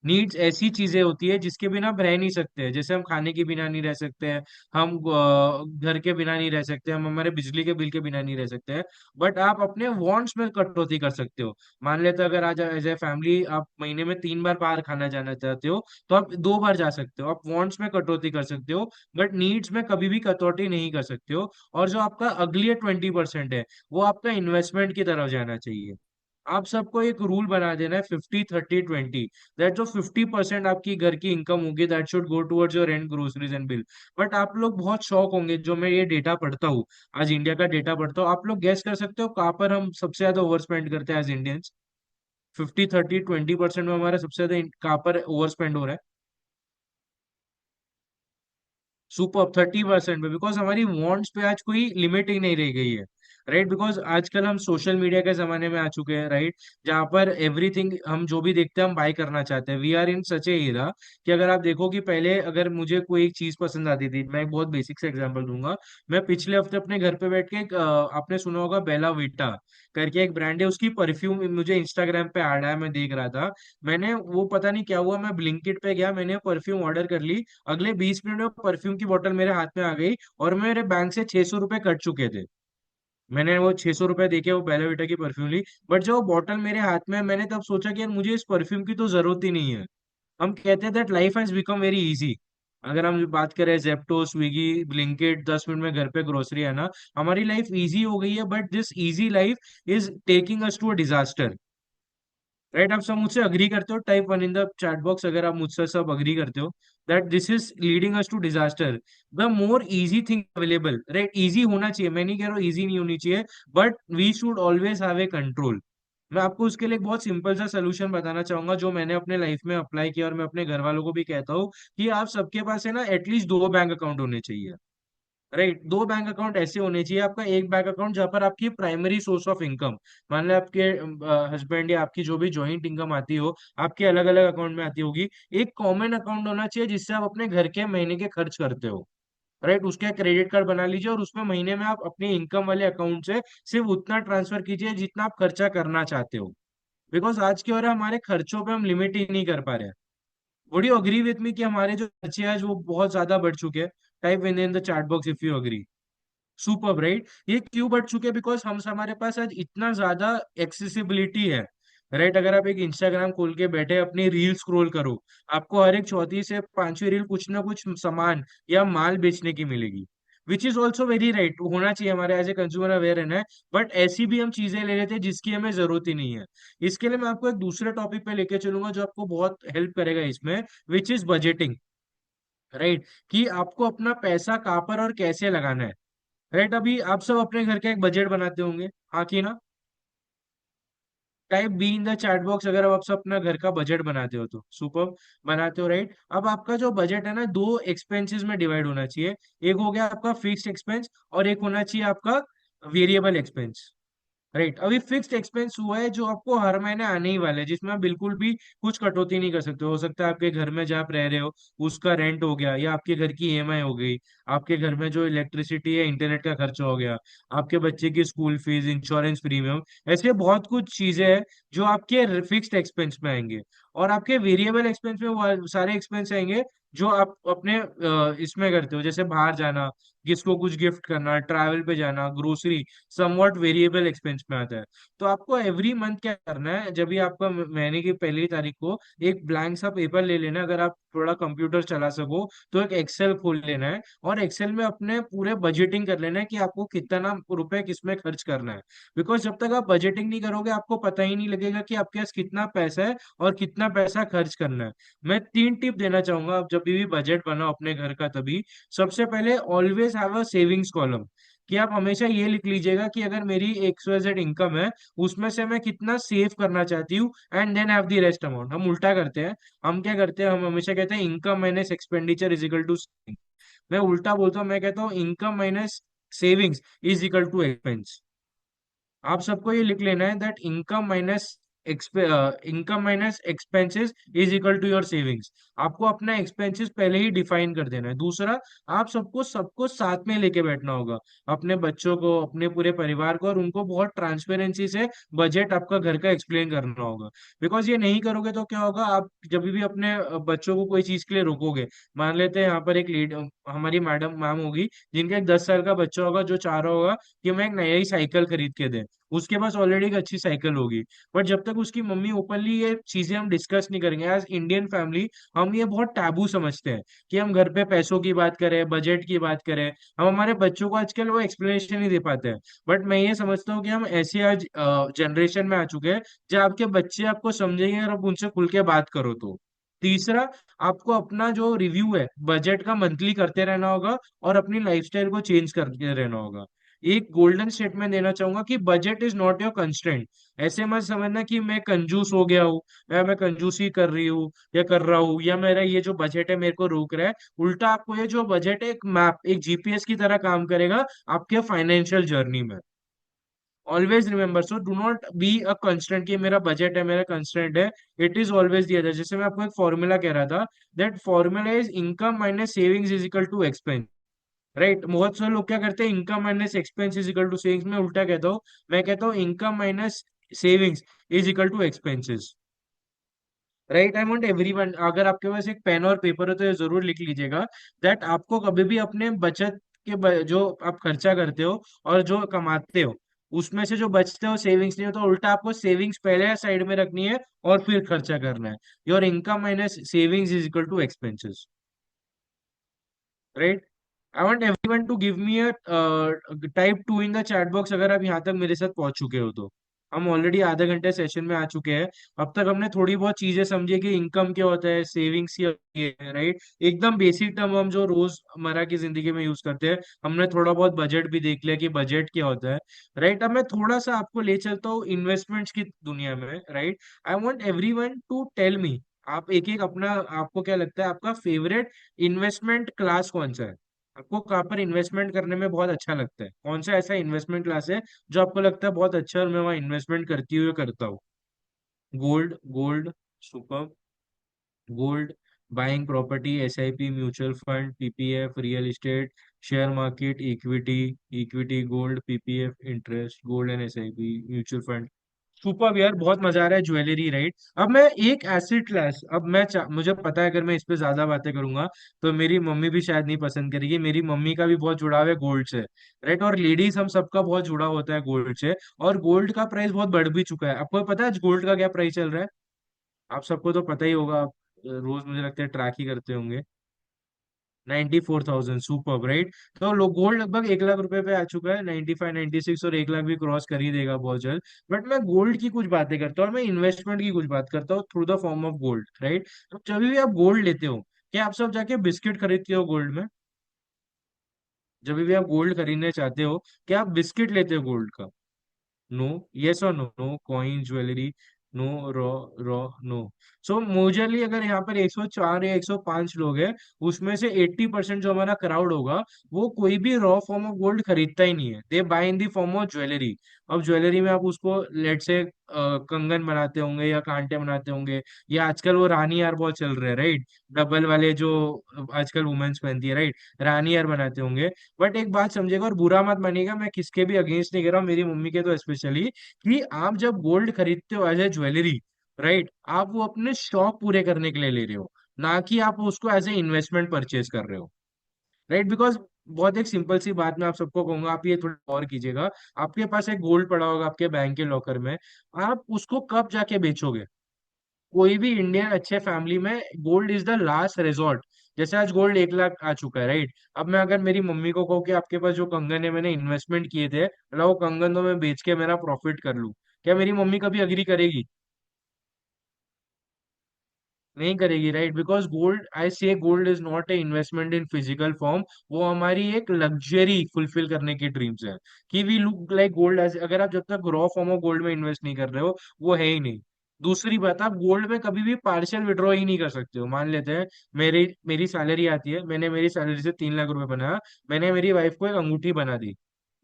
Speaker 3: needs ऐसी चीजें होती है जिसके बिना हम रह नहीं सकते हैं, जैसे हम खाने के बिना नहीं रह सकते हैं, हम घर के बिना नहीं रह सकते, हम हमारे बिजली के बिल के बिना नहीं रह सकते हैं। बट आप अपने वांट्स में कटौती कर सकते हो। मान लेते हो अगर आज एज ए फैमिली आप महीने में 3 बार बाहर खाना जाना चाहते हो, तो आप 2 बार जा सकते हो, आप वांट्स में कटौती कर सकते हो, बट नीड्स में कभी भी कटौती नहीं कर सकते हो। और जो आपका अगली 20% है, वो आपका इन्वेस्टमेंट की तरफ जाना चाहिए। आप सबको एक रूल बना देना है 50-30-20, दैट जो 50% आपकी घर की इनकम होगी that should go towards your rent, groceries and bill. But आप लोग बहुत शॉक होंगे, जो मैं ये डेटा पढ़ता हूँ, आज इंडिया का डेटा पढ़ता हूँ, आप लोग गेस कर सकते हो कहाँ पर हम सबसे ज्यादा ओवर स्पेंड करते हैं एज इंडियंस? 50-30-20% में हमारा सबसे ज्यादा कहाँ पर ओवर स्पेंड हो रहा है? सुपर 30% पे, बिकॉज हमारी वांट्स पे आज कोई लिमिट ही नहीं रह गई है। राइट, बिकॉज आजकल हम सोशल मीडिया के जमाने में आ चुके हैं, राइट, जहाँ पर एवरीथिंग हम जो भी देखते हैं हम बाय करना चाहते हैं। We are in such a era कि अगर आप देखो कि पहले अगर मुझे कोई एक चीज पसंद आती थी, मैं एक बहुत बेसिक से एग्जांपल दूंगा। मैं पिछले हफ्ते अपने घर पे बैठ के आपने सुना होगा बेला विटा करके एक ब्रांड है, उसकी परफ्यूम मुझे इंस्टाग्राम पे ऐड आया, मैं देख रहा था। मैंने वो पता नहीं क्या हुआ, मैं ब्लिंकिट पे गया, मैंने परफ्यूम ऑर्डर कर ली। अगले 20 मिनट में परफ्यूम की बोतल मेरे हाथ में आ गई और मेरे बैंक से 600 रुपये कट चुके थे। मैंने वो 600 रुपये देके वो बेलाविटा की परफ्यूम ली। बट जब वो बॉटल मेरे हाथ में है, मैंने तब सोचा कि यार मुझे इस परफ्यूम की तो जरूरत ही नहीं है। हम कहते हैं that life has become very easy. अगर हम बात करें जेप्टो, स्विगी, ब्लिंकिट, 10 मिनट में घर पे ग्रोसरी है ना, हमारी लाइफ इजी हो गई है, but this easy life is taking us to a disaster. Right, आप सब मुझसे अग्री करते हो? Type 1 in the chat box अगर आप मुझसे सब अग्री करते हो that this is leading us to disaster. The more easy thing available, right, easy होना चाहिए, मैं नहीं कह रहा हूँ इजी नहीं होनी चाहिए, but we should always have a control. मैं आपको उसके लिए एक बहुत सिंपल सा सोल्यूशन बताना चाहूंगा, जो मैंने अपने लाइफ में अप्लाई किया और मैं अपने घर वालों को भी कहता हूँ कि आप सबके पास है ना एटलीस्ट 2 बैंक अकाउंट होने चाहिए। राइट, 2 बैंक अकाउंट ऐसे होने चाहिए। आपका एक बैंक अकाउंट जहाँ पर आपकी प्राइमरी सोर्स ऑफ इनकम, मान लो आपके हस्बैंड या आपकी जो भी जॉइंट इनकम आती हो, आपके अलग अलग अकाउंट में आती होगी। एक कॉमन अकाउंट होना चाहिए जिससे आप अपने घर के महीने के खर्च करते हो। राइट, उसका क्रेडिट कार्ड बना लीजिए और उसमें महीने में आप अपनी इनकम वाले अकाउंट से सिर्फ उतना ट्रांसफर कीजिए जितना आप खर्चा करना चाहते हो। बिकॉज आज की और हमारे खर्चों पे हम लिमिट ही नहीं कर पा रहे हैं। वुड यू अग्री विथ मी कि हमारे जो खर्चे हैं आज वो बहुत ज्यादा बढ़ चुके हैं? Type in the chat box if you agree. Super, right, ये क्यों बढ़ चुके हैं? बिकॉज हम हमारे पास आज इतना ज्यादा एक्सेसिबिलिटी है। राइट, अगर आप एक इंस्टाग्राम खोल के बैठे अपनी रील स्क्रॉल करो, आपको हर एक चौथी से पांचवी रील कुछ ना कुछ सामान या माल बेचने की मिलेगी। Which is also very right, होना चाहिए, हमारे एज ए कंज्यूमर अवेयर है। बट ऐसी भी हम चीजें ले लेते हैं जिसकी हमें जरूरत ही नहीं है। इसके लिए मैं आपको एक दूसरे टॉपिक पे लेके चलूंगा जो आपको बहुत हेल्प करेगा इसमें, विच इज बजटिंग। राइट, कि आपको अपना पैसा कहाँ पर और कैसे लगाना है। राइट, अभी आप सब अपने घर का एक बजट बनाते होंगे, हाँ कि ना? Type be in the chat box अगर आप सब अपना घर का बजट बनाते हो तो। सुपर, बनाते हो, राइट। अब आपका जो बजट है ना, 2 एक्सपेंसेस में डिवाइड होना चाहिए। एक हो गया आपका फिक्स्ड एक्सपेंस और एक होना चाहिए आपका वेरिएबल एक्सपेंस। राइट, अभी फिक्स्ड एक्सपेंस हुआ है जो आपको हर महीने आने ही वाला है, जिसमें आप बिल्कुल भी कुछ कटौती नहीं कर सकते। हो सकता है आपके घर में जहाँ आप रह रहे हो उसका रेंट हो गया, या आपके घर की ईएमआई हो गई, आपके घर में जो इलेक्ट्रिसिटी या इंटरनेट का खर्चा हो गया, आपके बच्चे की स्कूल फीस, इंश्योरेंस प्रीमियम, ऐसे बहुत कुछ चीजें हैं जो आपके फिक्स्ड एक्सपेंस में आएंगे। और आपके वेरिएबल एक्सपेंस में वो सारे एक्सपेंस आएंगे जो आप अपने इसमें करते हो, जैसे बाहर जाना, किसको कुछ गिफ्ट करना, ट्रैवल पे जाना, ग्रोसरी, समवॉट वेरिएबल एक्सपेंस में आता है। तो आपको एवरी मंथ क्या करना है, जब भी आपका महीने की पहली तारीख को एक ब्लैंक सा पेपर ले लेना है, अगर आप थोड़ा कंप्यूटर चला सको तो एक एक्सेल खोल लेना है और एक्सेल में अपने पूरे बजटिंग कर लेना है कि आपको कितना रुपए किसमें खर्च करना है। बिकॉज जब तक आप बजटिंग नहीं करोगे आपको पता ही नहीं लगेगा कि आपके पास कितना पैसा है और कितना पैसा खर्च करना है। मैं 3 टिप देना चाहूंगा, आप जब भी बजट बनाओ अपने घर का तभी। सबसे पहले always have a savings column, कि आप हमेशा ये लिख लीजिएगा कि अगर मेरी XYZ इनकम है उसमें से मैं कितना सेव करना चाहती हूँ, and then have the rest amount. हम उल्टा करते हैं, हम क्या करते हैं, हम हमेशा कहते हैं income minus expenditure is equal to saving. मैं उल्टा बोलता हूँ, मैं कहता हूँ income minus savings is equal to expense. आप सबको ये लिख लेना है that income minus income minus expenses is equal to your savings. आपको अपना एक्सपेंसेस पहले ही डिफाइन कर देना है। दूसरा, आप सबको सबको साथ में लेके बैठना होगा, अपने बच्चों को, अपने पूरे परिवार को, और उनको बहुत ट्रांसपेरेंसी से बजट आपका घर का एक्सप्लेन करना होगा। बिकॉज ये नहीं करोगे तो क्या होगा, आप जब भी अपने बच्चों को कोई चीज के लिए रोकोगे, मान लेते हैं यहाँ पर एक लीड हमारी मैम होगी, जिनका एक 10 साल का बच्चा होगा, जो चाह रहा होगा कि मैं एक नया ही साइकिल खरीद के दे, उसके पास ऑलरेडी एक अच्छी साइकिल होगी। बट जब तक उसकी मम्मी ओपनली ये चीजें हम डिस्कस नहीं करेंगे एज इंडियन फैमिली, हम ये बहुत टैबू समझते हैं कि हम घर पे पैसों की बात करें, बजट की बात करें। हम हमारे बच्चों को आजकल वो एक्सप्लेनेशन नहीं दे पाते हैं। बट मैं ये समझता हूँ कि हम ऐसे आज जनरेशन में आ चुके हैं जब आपके बच्चे आपको समझेंगे और आप उनसे खुल के बात करो तो। तीसरा, आपको अपना जो रिव्यू है बजट का मंथली करते रहना होगा और अपनी लाइफस्टाइल को चेंज करते रहना होगा। एक गोल्डन स्टेटमेंट देना चाहूंगा कि budget is not your constraint. ऐसे मत समझना कि मैं कंजूस हो गया हूँ, या मैं कंजूसी कर रही हूँ या कर रहा हूँ, या मेरा ये जो बजट है मेरे को रोक रहा है। उल्टा, आपको ये जो बजट है एक मैप, एक जीपीएस की तरह काम करेगा आपके फाइनेंशियल जर्नी में। Always remember, so do not be a constant कि मेरा बजट है, मेरा कंस्टेंट है। It is always the other. जैसे मैं आपको एक फॉर्मूला कह रहा था, that formula is income minus savings is equal to expense. Right, बहुत सारे लोग क्या करते हैं, income minus expense is equal to savings. मैं उल्टा कहता हूँ, मैं कहता हूँ income minus savings is equal to expenses. Right, I want everyone, अगर आपके पास एक पेन और पेपर हो तो ये जरूर लिख लीजिएगा दैट आपको कभी भी अपने बचत के जो आप खर्चा करते हो और जो कमाते हो, उसमें से जो बचते हो सेविंग्स नहीं हो, तो उल्टा आपको सेविंग्स पहले साइड में रखनी है और फिर खर्चा करना है। Your income minus savings is equal to expenses. Right, I want everyone to give me a type 2 in the chat box अगर आप यहाँ तक मेरे साथ पहुंच चुके हो तो। हम ऑलरेडी आधे घंटे सेशन में आ चुके हैं। अब तक हमने थोड़ी बहुत चीजें समझी कि इनकम क्या होता है, सेविंग्स क्या होती है, राइट, एकदम बेसिक टर्म हम जो रोजमर्रा की जिंदगी में यूज करते हैं। हमने थोड़ा बहुत बजट भी देख लिया कि बजट क्या होता है। राइट, अब मैं थोड़ा सा आपको ले चलता हूँ इन्वेस्टमेंट्स की दुनिया में। Right, I want everyone to tell me, आप एक एक अपना, आपको क्या लगता है आपका फेवरेट इन्वेस्टमेंट क्लास कौन सा है? आपको कहाँ पर इन्वेस्टमेंट करने में बहुत अच्छा लगता है? कौन सा ऐसा इन्वेस्टमेंट क्लास है जो आपको लगता है बहुत अच्छा है और मैं वहाँ इन्वेस्टमेंट करती हुई करता हूँ? Gold, gold, super, gold, buying property, SIP, mutual fund, PPF, real estate, share market, equity, equity, gold, PPF, interest, gold and SIP, mutual fund. Super यार, बहुत मजा आ रहा है। Jewellery, right. अब मैं एक एसिड क्लास, अब मुझे पता है अगर मैं इस पे ज्यादा बातें करूंगा तो मेरी मम्मी भी शायद नहीं पसंद करेगी। मेरी मम्मी का भी बहुत जुड़ाव है गोल्ड से, राइट, और लेडीज हम सबका बहुत जुड़ाव होता है गोल्ड से। और गोल्ड का प्राइस बहुत बढ़ भी चुका है। आपको पता है आज गोल्ड का क्या प्राइस चल रहा है? आप सबको तो पता ही होगा, आप रोज मुझे लगता है ट्रैक ही करते होंगे। 94,000, सुपर, राइट। तो लोग गोल्ड लगभग 1 लाख रुपए पे आ चुका है, 95, 96, और 1 लाख भी क्रॉस कर ही देगा बहुत जल्द। बट मैं गोल्ड की कुछ बातें करता हूँ और मैं इन्वेस्टमेंट की कुछ बात करता हूँ through the form of gold. Right, तो जब भी आप गोल्ड लेते हो, क्या आप सब जाके बिस्किट खरीदते हो गोल्ड में? जब भी आप गोल्ड खरीदने चाहते हो, क्या आप बिस्किट लेते हो गोल्ड का? नो, यस और no? No coin jewellery, no raw, raw, no. So majorly अगर यहाँ पर 104 या 105 लोग हैं, उसमें से 80% जो हमारा क्राउड होगा, वो कोई भी रॉ फॉर्म ऑफ गोल्ड खरीदता ही नहीं है। They buy in the form of jewellery. अब ज्वेलरी में आप उसको लेट से कंगन बनाते होंगे या कांटे बनाते होंगे, या आजकल वो रानी हार बहुत चल रहे हैं, राइट, डबल वाले जो आजकल वुमेन्स पहनती है, राइट, रानी हार बनाते होंगे। बट एक बात समझेगा और बुरा मत मानिएगा, मैं किसके भी अगेंस्ट नहीं कर रहा हूँ, मेरी मम्मी के तो स्पेशली, कि आप जब गोल्ड खरीदते हो एज ए ज्वेलरी, राइट, आप वो अपने शौक पूरे करने के लिए ले रहे हो, ना कि आप उसको एज ए इन्वेस्टमेंट परचेज कर रहे हो। राइट, बिकॉज बहुत एक सिंपल सी बात मैं आप सबको कहूंगा, आप ये थोड़ा और कीजिएगा। आपके पास एक गोल्ड पड़ा होगा आपके बैंक के लॉकर में, आप उसको कब जाके बेचोगे? कोई भी इंडियन अच्छे फैमिली में gold is the last resort. जैसे आज गोल्ड 1 लाख आ चुका है, राइट। अब मैं अगर मेरी मम्मी को कहूँ कि आपके पास जो कंगन है मैंने इन्वेस्टमेंट किए थे, मतलब वो कंगन तो मैं बेच के मेरा प्रॉफिट कर लूँ, क्या मेरी मम्मी कभी अग्री करेगी? नहीं करेगी, राइट, बिकॉज गोल्ड, आई से gold is not a investment in physical form. वो हमारी एक लग्जरी फुलफिल करने की ड्रीम्स है कि वी लुक लाइक गोल्ड। अगर आप जब तक रॉ फॉर्म ऑफ गोल्ड में इन्वेस्ट नहीं कर रहे हो, वो है ही नहीं। दूसरी बात, आप गोल्ड में कभी भी पार्शियल विड्रॉ ही नहीं कर सकते हो। मान लेते हैं मेरी मेरी सैलरी आती है, मैंने मेरी सैलरी से 3 लाख रुपए बनाया, मैंने मेरी वाइफ को एक अंगूठी बना दी,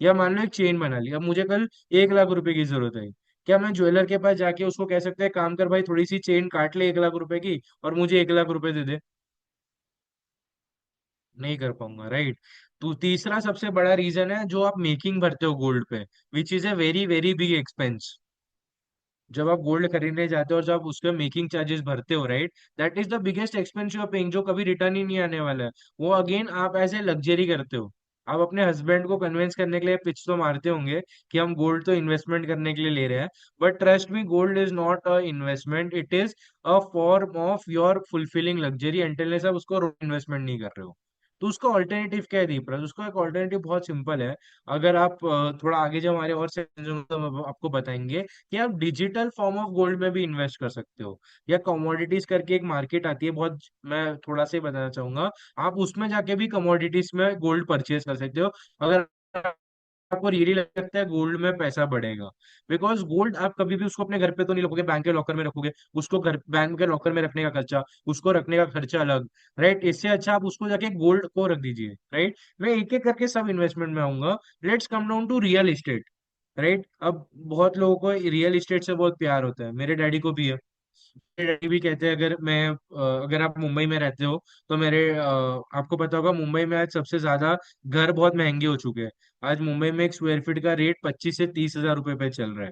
Speaker 3: या मान लो एक चेन बना ली। अब मुझे कल 1 लाख रुपए की जरूरत है, क्या मैं ज्वेलर के पास जाके उसको कह सकते हैं काम कर भाई थोड़ी सी चेन काट ले 1 लाख रुपए की और मुझे 1 लाख रुपए दे दे? नहीं कर पाऊंगा, राइट? तो तीसरा सबसे बड़ा रीजन है जो आप मेकिंग भरते हो गोल्ड पे, which is a very very big expense. जब आप गोल्ड खरीदने जाते हो और जब उसके मेकिंग चार्जेस भरते हो, right, that is the biggest expense you are paying, जो कभी रिटर्न ही नहीं आने वाला है। वो अगेन आप एज ए लग्जरी करते हो। आप अपने हस्बैंड को कन्विंस करने के लिए पिच तो मारते होंगे कि हम गोल्ड तो इन्वेस्टमेंट करने के लिए ले रहे हैं, but trust me, gold is not a investment, it is a form of your fulfilling luxury, until आप उसको इन्वेस्टमेंट नहीं कर रहे हो। तो उसका ऑल्टरनेटिव क्या है दीपराज? उसका एक ऑल्टरनेटिव बहुत सिंपल है। अगर आप थोड़ा आगे जब हमारे और सेशंस होंगे तो हम आपको बताएंगे कि आप डिजिटल फॉर्म ऑफ गोल्ड में भी इन्वेस्ट कर सकते हो, या कमोडिटीज करके एक मार्केट आती है बहुत, मैं थोड़ा सा ही बताना चाहूंगा। आप उसमें जाके भी कमोडिटीज में गोल्ड परचेज कर सकते हो, अगर आपको रियली लगता है गोल्ड में पैसा बढ़ेगा। बिकॉज गोल्ड आप कभी भी उसको अपने घर पे तो नहीं रखोगे, बैंक के लॉकर में रखोगे, उसको घर बैंक के लॉकर में रखने का खर्चा, उसको रखने का खर्चा अलग, राइट? इससे अच्छा आप उसको जाके गोल्ड को रख दीजिए, राइट? मैं एक एक करके सब इन्वेस्टमेंट में आऊंगा। Let's come down to real estate, right? अब बहुत लोगों को रियल एस्टेट से बहुत प्यार होता है, मेरे डैडी को भी है। मेरे डैडी भी कहते हैं अगर आप मुंबई में रहते हो तो आपको पता होगा मुंबई में आज सबसे ज्यादा घर बहुत महंगे हो चुके हैं। आज मुंबई में एक स्क्वायर फीट का रेट 25 से 30 हजार रुपए पे चल रहा है,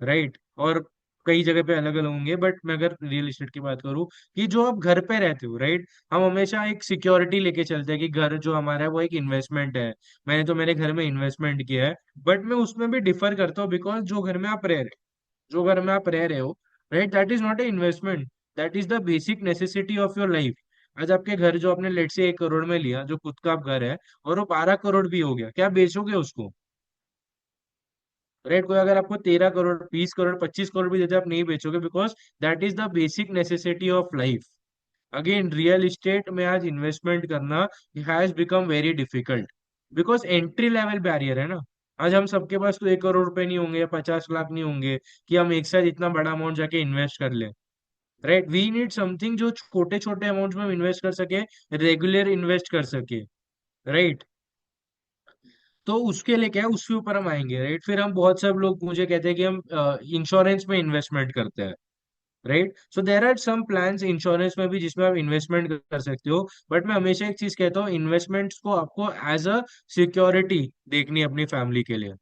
Speaker 3: राइट? और कई जगह पे अलग अलग होंगे, बट मैं अगर रियल एस्टेट की बात करूँ कि जो आप घर पे रहते हो, राइट, हम हमेशा एक सिक्योरिटी लेके चलते हैं कि घर जो हमारा है वो एक इन्वेस्टमेंट है। मैंने तो मेरे घर में इन्वेस्टमेंट किया है, बट मैं उसमें भी डिफर करता हूँ, बिकॉज जो घर में आप रह रहे हो, right, that is not a investment, that is the basic necessity of your life. आज आपके घर जो आपने लेट से 1 करोड़ में लिया, जो खुद का आप घर है, और वो 12 करोड़ भी हो गया, क्या बेचोगे उसको? राइट? कोई अगर आपको 13 करोड़, 20 करोड़, 25 करोड़ भी देते, आप नहीं बेचोगे, because that is the basic necessity of life. Again real estate में आज इन्वेस्टमेंट करना has become very difficult, because entry level barrier है ना। आज हम सबके पास तो 1 करोड़ रुपए नहीं होंगे या 50 लाख नहीं होंगे कि हम एक साथ इतना बड़ा अमाउंट जाके इन्वेस्ट कर ले, राइट? वी नीड समथिंग जो छोटे छोटे अमाउंट में हम इन्वेस्ट कर सके, रेगुलर इन्वेस्ट कर सके, राइट? तो उसके लिए क्या है, उसके ऊपर हम आएंगे, राइट? फिर हम बहुत सब लोग मुझे कहते हैं कि हम इंश्योरेंस में इन्वेस्टमेंट करते हैं, right? So there are some plans insurance में भी जिसमें आप इन्वेस्टमेंट कर सकते हो, बट मैं हमेशा एक चीज कहता हूँ, इन्वेस्टमेंट्स को आपको एज अ सिक्योरिटी देखनी है अपनी फैमिली के लिए।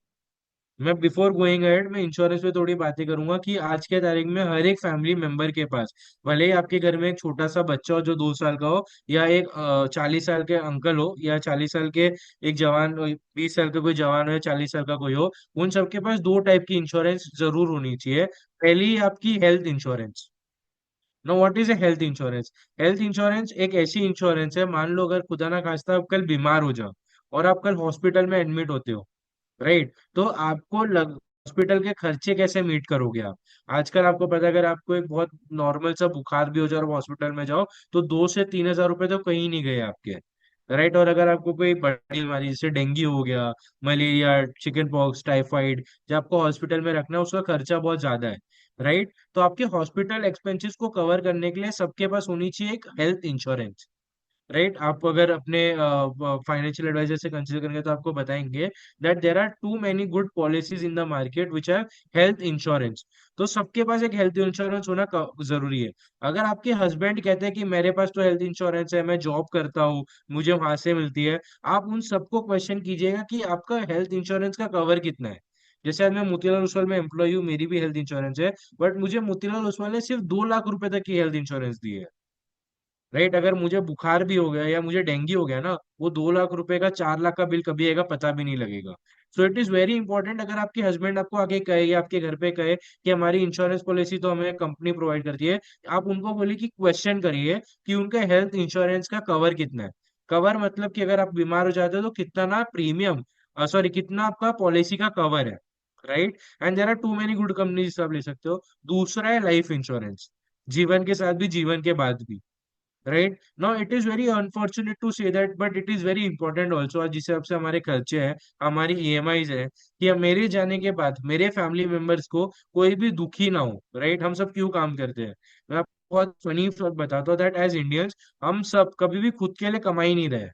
Speaker 3: मैं बिफोर गोइंग अहेड मैं इंश्योरेंस पे थोड़ी बातें करूंगा कि आज के तारीख में हर एक फैमिली मेंबर के पास, भले ही आपके घर में एक छोटा सा बच्चा हो जो 2 साल का हो, या एक 40 साल के अंकल हो, या 40 साल के एक जवान, 20 साल का कोई जवान हो, या 40 साल का कोई हो, उन सबके पास दो टाइप की इंश्योरेंस जरूर होनी चाहिए। पहली आपकी health insurance. No, what is a health insurance? Health insurance एक ऐसी इंश्योरेंस है, मान लो अगर खुदा ना खास्ता आप कल बीमार हो जाओ और आप कल हॉस्पिटल में एडमिट होते हो, राइट, तो आपको लग हॉस्पिटल के खर्चे कैसे मीट करोगे आप? आजकल आपको पता है अगर आपको एक बहुत नॉर्मल सा बुखार भी हो जाए और हॉस्पिटल में जाओ तो 2 से 3 हजार रुपए तो कहीं नहीं गए आपके, राइट? और अगर आपको कोई बड़ी बीमारी जैसे डेंगू हो गया, मलेरिया, चिकन पॉक्स, टाइफाइड, जब आपको हॉस्पिटल में रखना है उसका खर्चा बहुत ज्यादा है, राइट? तो आपके हॉस्पिटल एक्सपेंसेस को कवर करने के लिए सबके पास होनी चाहिए एक हेल्थ इंश्योरेंस, राइट? आप अगर अपने फाइनेंशियल एडवाइजर से कंसल्ट करेंगे तो आपको बताएंगे that there are too many good policies in the market which have health insurance. तो सबके पास एक हेल्थ इंश्योरेंस होना जरूरी है। अगर आपके हस्बैंड कहते हैं कि मेरे पास तो हेल्थ इंश्योरेंस है, मैं जॉब करता हूँ, मुझे वहां से मिलती है, आप उन सबको क्वेश्चन कीजिएगा कि आपका हेल्थ इंश्योरेंस का कवर कितना है। जैसे आज मैं मोतीलाल ओसवाल में एम्प्लॉय हूँ, मेरी भी हेल्थ इंश्योरेंस है, बट मुझे मोतीलाल ओसवाल ने सिर्फ 2 लाख रुपए तक की हेल्थ इंश्योरेंस दी है, राइट? अगर मुझे बुखार भी हो गया या मुझे डेंगू हो गया ना, वो 2 लाख रुपए का 4 लाख का बिल कभी आएगा पता भी नहीं लगेगा। So it is very important, अगर आपके हस्बैंड आपको आके कहे या आपके घर पे कहे कि हमारी इंश्योरेंस पॉलिसी तो हमें कंपनी प्रोवाइड करती है, आप उनको बोलिए कि क्वेश्चन करिए कि उनका हेल्थ इंश्योरेंस का कवर कितना है। कवर मतलब कि अगर आप बीमार हो जाते हो तो कितना ना प्रीमियम, सॉरी, कितना आपका पॉलिसी का कवर है, right? And there are too many good companies आप ले सकते हो। दूसरा है लाइफ इंश्योरेंस, जीवन के साथ भी जीवन के बाद भी, right? Now it is very unfortunate to say that, but it is very important also. आज जिस हिसाब से हमारे खर्चे हैं, हमारी ईएमआईज है, कि अब मेरे जाने के बाद मेरे फैमिली मेंबर्स को कोई भी दुखी ना हो, राइट? हम सब क्यों काम करते हैं? मैं आपको बहुत फनी बताता हूँ दैट एज इंडियंस हम सब कभी भी खुद के लिए कमा ही नहीं रहे,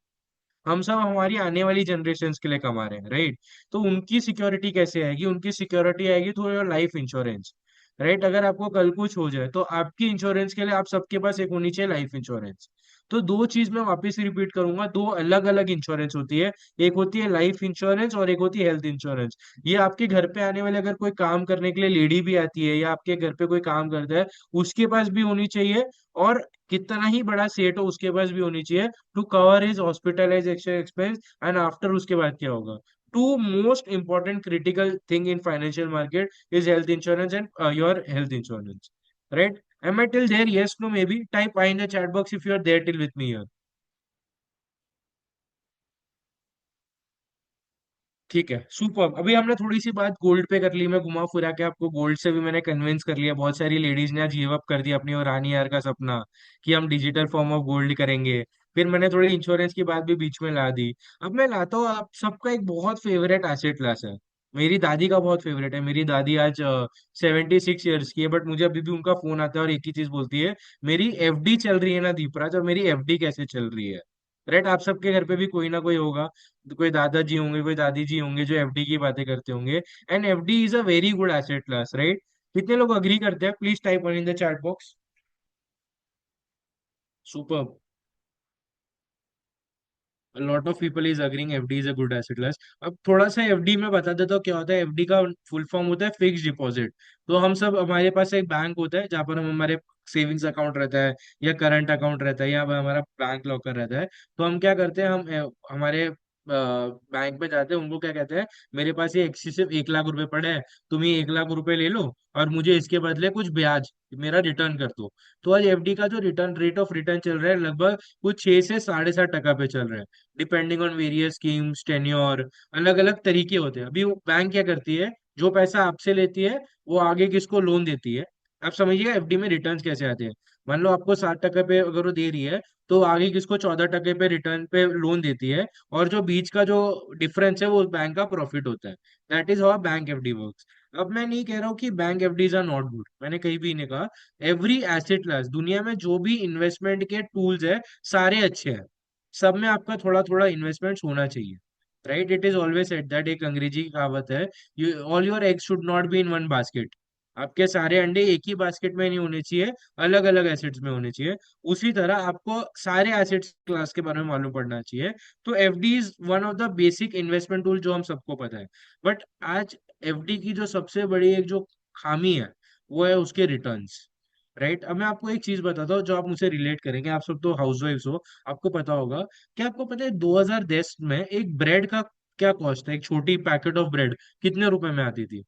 Speaker 3: हम सब हमारी आने वाली जनरेशन के लिए कमा रहे हैं, राइट? तो उनकी सिक्योरिटी कैसे आएगी? उनकी सिक्योरिटी आएगी through your life insurance, right? अगर आपको कल कुछ हो जाए तो आपकी इंश्योरेंस के लिए आप सबके पास एक होनी चाहिए लाइफ इंश्योरेंस। तो दो चीज मैं वापस रिपीट करूंगा, दो अलग अलग इंश्योरेंस होती है। एक होती है लाइफ इंश्योरेंस और एक होती है हेल्थ इंश्योरेंस। ये आपके घर पे आने वाले, अगर कोई काम करने के लिए लेडी भी आती है या आपके घर पे कोई काम करता है, उसके पास भी होनी चाहिए। और कितना ही बड़ा सेट हो उसके पास भी होनी चाहिए, to cover his hospitalization expense. And after उसके बाद क्या होगा? To most important critical thing in financial market is health insurance and your health insurance, right? Am I till there? Yes, no, maybe. Type I in the chat box if you are there till with me here. ठीक है, super. अभी हमने थोड़ी सी बात gold पे कर ली, मैं घुमा फिरा के आपको गोल्ड से भी मैंने कन्विंस कर लिया। बहुत सारी लेडीज ने आज गिव अप कर दिया अपनी और रानी यार का सपना कि हम डिजिटल फॉर्म ऑफ गोल्ड करेंगे। फिर मैंने थोड़ी इंश्योरेंस की बात भी बीच में ला दी। अब मैं लाता हूँ आप सबका एक बहुत फेवरेट एसेट क्लास है। मेरी दादी का बहुत फेवरेट है। मेरी दादी आज 76 ईयर्स की है, बट मुझे अभी भी उनका फोन आता है और एक ही चीज बोलती है, मेरी एफडी चल रही है ना दीपराज, और मेरी एफडी कैसे चल रही है? राइट, आप सबके घर पे भी कोई ना कोई होगा, कोई दादाजी होंगे, कोई दादी जी होंगे जो एफडी की बातें करते होंगे। And FD is a very good asset class, right? कितने लोग अग्री करते हैं? Please type one in the chat box. Super, lot of people is agreeing FD is a good asset class. अब थोड़ा सा एफडी में बता देता हूँ क्या होता है। एफडी का फुल फॉर्म होता है फिक्स डिपॉजिट। तो हम सब, हमारे पास एक बैंक होता है जहाँ पर हम हमारे सेविंग्स अकाउंट रहता है या करंट अकाउंट रहता है या हमारा बैंक लॉकर रहता है। तो हम क्या करते हैं, हम हमारे बैंक में जाते हैं, उनको क्या कहते हैं, मेरे पास ये सिर्फ 1 लाख रुपए पड़े हैं, तुम ये 1 लाख रुपए ले लो और मुझे इसके बदले कुछ ब्याज मेरा रिटर्न कर दो। तो आज एफडी का जो रिटर्न रेट ऑफ रिटर्न चल रहा है लगभग कुछ 6 से 7.5% पे चल रहा है, depending on various schemes, tenure. अलग अलग तरीके होते हैं। अभी वो बैंक क्या करती है, जो पैसा आपसे लेती है वो आगे किसको लोन देती है। आप समझिएगा एफडी में रिटर्न्स कैसे आते हैं। मान लो आपको 60 टके पे अगर वो दे रही है, तो आगे किसको 14 टके पे रिटर्न पे लोन देती है। और जो बीच का जो डिफरेंस है वो बैंक का प्रॉफिट होता है। That is how bank FD works. अब मैं नहीं कह रहा हूँ कि bank FDs are not good, मैंने कहीं भी नहीं कहा। एवरी एसेट क्लास, दुनिया में जो भी इन्वेस्टमेंट के टूल्स है सारे अच्छे हैं। सब में आपका थोड़ा थोड़ा इन्वेस्टमेंट होना चाहिए, right? It is always said that, एक अंग्रेजी की कहावत है, you all your eggs should not be in one basket. आपके सारे अंडे एक ही बास्केट में नहीं होने चाहिए, अलग अलग एसेट्स में होने चाहिए। उसी तरह आपको सारे एसेट्स क्लास के बारे में मालूम पड़ना चाहिए। तो FD is one of the basic investment tool जो हम सबको पता है। बट आज एफडी की जो सबसे बड़ी एक जो खामी है वो है उसके रिटर्न्स, राइट? अब मैं आपको एक चीज बताता हूँ जो आप मुझसे रिलेट करेंगे। आप सब तो हाउसवाइफ्स हो, आपको पता होगा। क्या आपको पता है 2010 में एक ब्रेड का क्या कॉस्ट है? एक छोटी पैकेट ऑफ ब्रेड कितने रुपए में आती थी?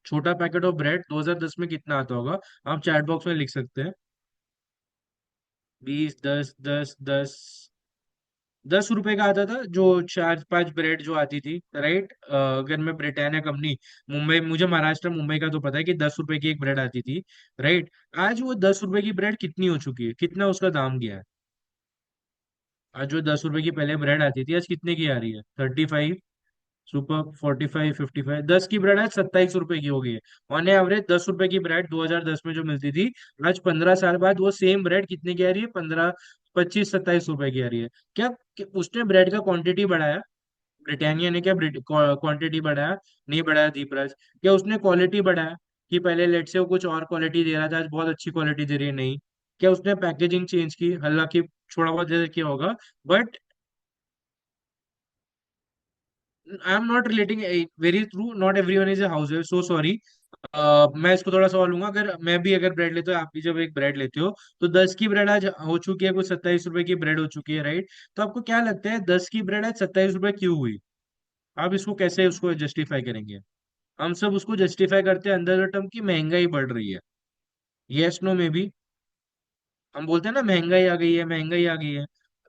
Speaker 3: छोटा पैकेट ऑफ ब्रेड 2010 में कितना आता होगा? आप चैट बॉक्स में लिख सकते हैं। 20, 10, 10, 10। 10 रुपए का आता था जो 4-5 ब्रेड जो आती थी, राइट? अगर मैं ब्रिटानिया कंपनी, मुंबई, मुझे महाराष्ट्र मुंबई का तो पता है कि 10 रुपए की एक ब्रेड आती थी, राइट? आज वो 10 रुपए की ब्रेड कितनी हो चुकी है? कितना उसका दाम गया है? आज जो 10 रुपए की पहले ब्रेड आती थी आज कितने की आ रही है? 35। सुपर, 45, 55। 10 की ब्रेड आज 27 रुपए की हो गई है। ऑन एवरेज 10 रुपए की ब्रेड 2010 में जो मिलती थी, आज 15 साल बाद वो सेम ब्रेड कितने की आ रही है? 15, 25, 27 रुपए की आ रही है। क्या उसने ब्रेड का क्वांटिटी बढ़ाया? ब्रिटानिया ने क्या क्वांटिटी बढ़ाया? नहीं बढ़ाया दीपराज। क्या उसने क्वालिटी बढ़ाया? कि पहले लेट से वो कुछ और क्वालिटी दे रहा था, आज बहुत अच्छी क्वालिटी दे रही है? नहीं। क्या उसने पैकेजिंग चेंज की? हालांकि थोड़ा बहुत जैसे किया होगा, but I am not relating. Very true, not everyone is a house wife, so sorry. मैं इसको थोड़ा सा और लूंगा। अगर मैं भी अगर ब्रेड लेते हो, आप भी जब एक ब्रेड लेते हो, तो 10 की ब्रेड आज हो चुकी है कुछ 27 रुपए की ब्रेड हो चुकी है, राइट? तो आपको क्या लगता है 10 की ब्रेड आज 27 रुपए क्यों हुई? आप इसको कैसे उसको जस्टिफाई करेंगे? हम सब उसको जस्टिफाई करते हैं अंदर द टर्म की महंगाई बढ़ रही है। Yes, no, maybe. हम बोलते हैं ना महंगाई आ गई है, महंगाई आ गई है।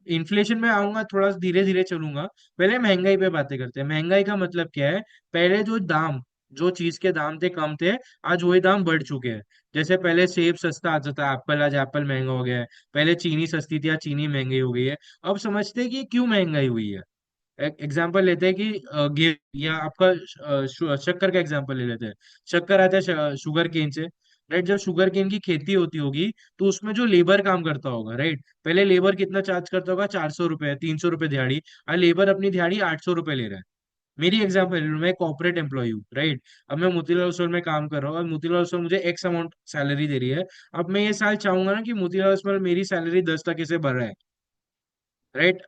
Speaker 3: इन्फ्लेशन में आऊंगा, थोड़ा धीरे धीरे चलूंगा। पहले महंगाई पे बातें करते हैं। महंगाई का मतलब क्या है? पहले जो दाम, जो चीज के दाम थे कम थे, आज वही दाम बढ़ चुके हैं। जैसे पहले सेब सस्ता आता था एप्पल, आज एप्पल महंगा हो गया है। पहले चीनी सस्ती थी, आज चीनी महंगी हो गई है। अब समझते हैं कि क्यों महंगाई हुई है। एग्जाम्पल लेते हैं कि या आपका शक्कर का एग्जाम्पल ले लेते हैं। शक्कर आता है शुगर केन से। राइट। जब शुगर केन की खेती होती होगी तो उसमें जो लेबर काम करता होगा, राइट, पहले लेबर कितना चार्ज करता होगा, 400 रुपए, 300 रुपए दिहाड़ी। और लेबर अपनी दिहाड़ी 800 रुपए ले रहा है। मेरी एग्जांपल, मैं कॉर्पोरेट एम्प्लॉय हूँ, राइट। अब मैं मोतीलाल ओसवाल में काम कर रहा हूँ और मोतीलाल ओसवाल मुझे एक्स अमाउंट सैलरी दे रही है। अब मैं ये साल चाहूंगा ना कि मोतीलाल ओसवाल मेरी सैलरी 10 टके से बढ़ रहा है, राइट।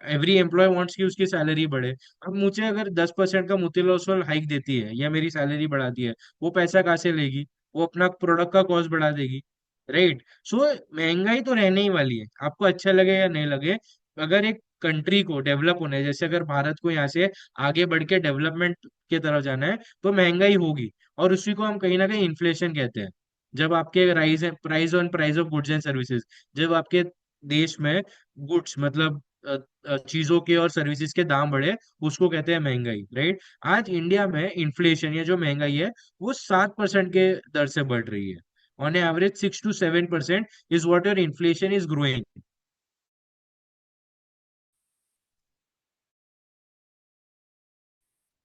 Speaker 3: एवरी एम्प्लॉय वांट्स कि उसकी सैलरी बढ़े। अब मुझे अगर 10% का मोतीलाल ओसवाल हाइक देती है या मेरी सैलरी बढ़ाती है, वो पैसा कहाँ से लेगी? वो अपना प्रोडक्ट का कॉस्ट बढ़ा देगी, राइट। सो महंगाई तो रहने ही वाली है, आपको अच्छा लगे या नहीं लगे। अगर एक कंट्री को डेवलप होना है, जैसे अगर भारत को यहाँ से आगे बढ़ के डेवलपमेंट की तरफ जाना है, तो महंगाई होगी। और उसी को हम कहीं ना कहीं इन्फ्लेशन कहते हैं। जब आपके rise price on price of goods and services, जब आपके देश में गुड्स मतलब चीजों के और सर्विसेज के दाम बढ़े, उसको कहते हैं महंगाई, राइट। आज इंडिया में इन्फ्लेशन या जो महंगाई है वो 7% के दर से बढ़ रही है। On average 6 to 7% is what your inflation is growing.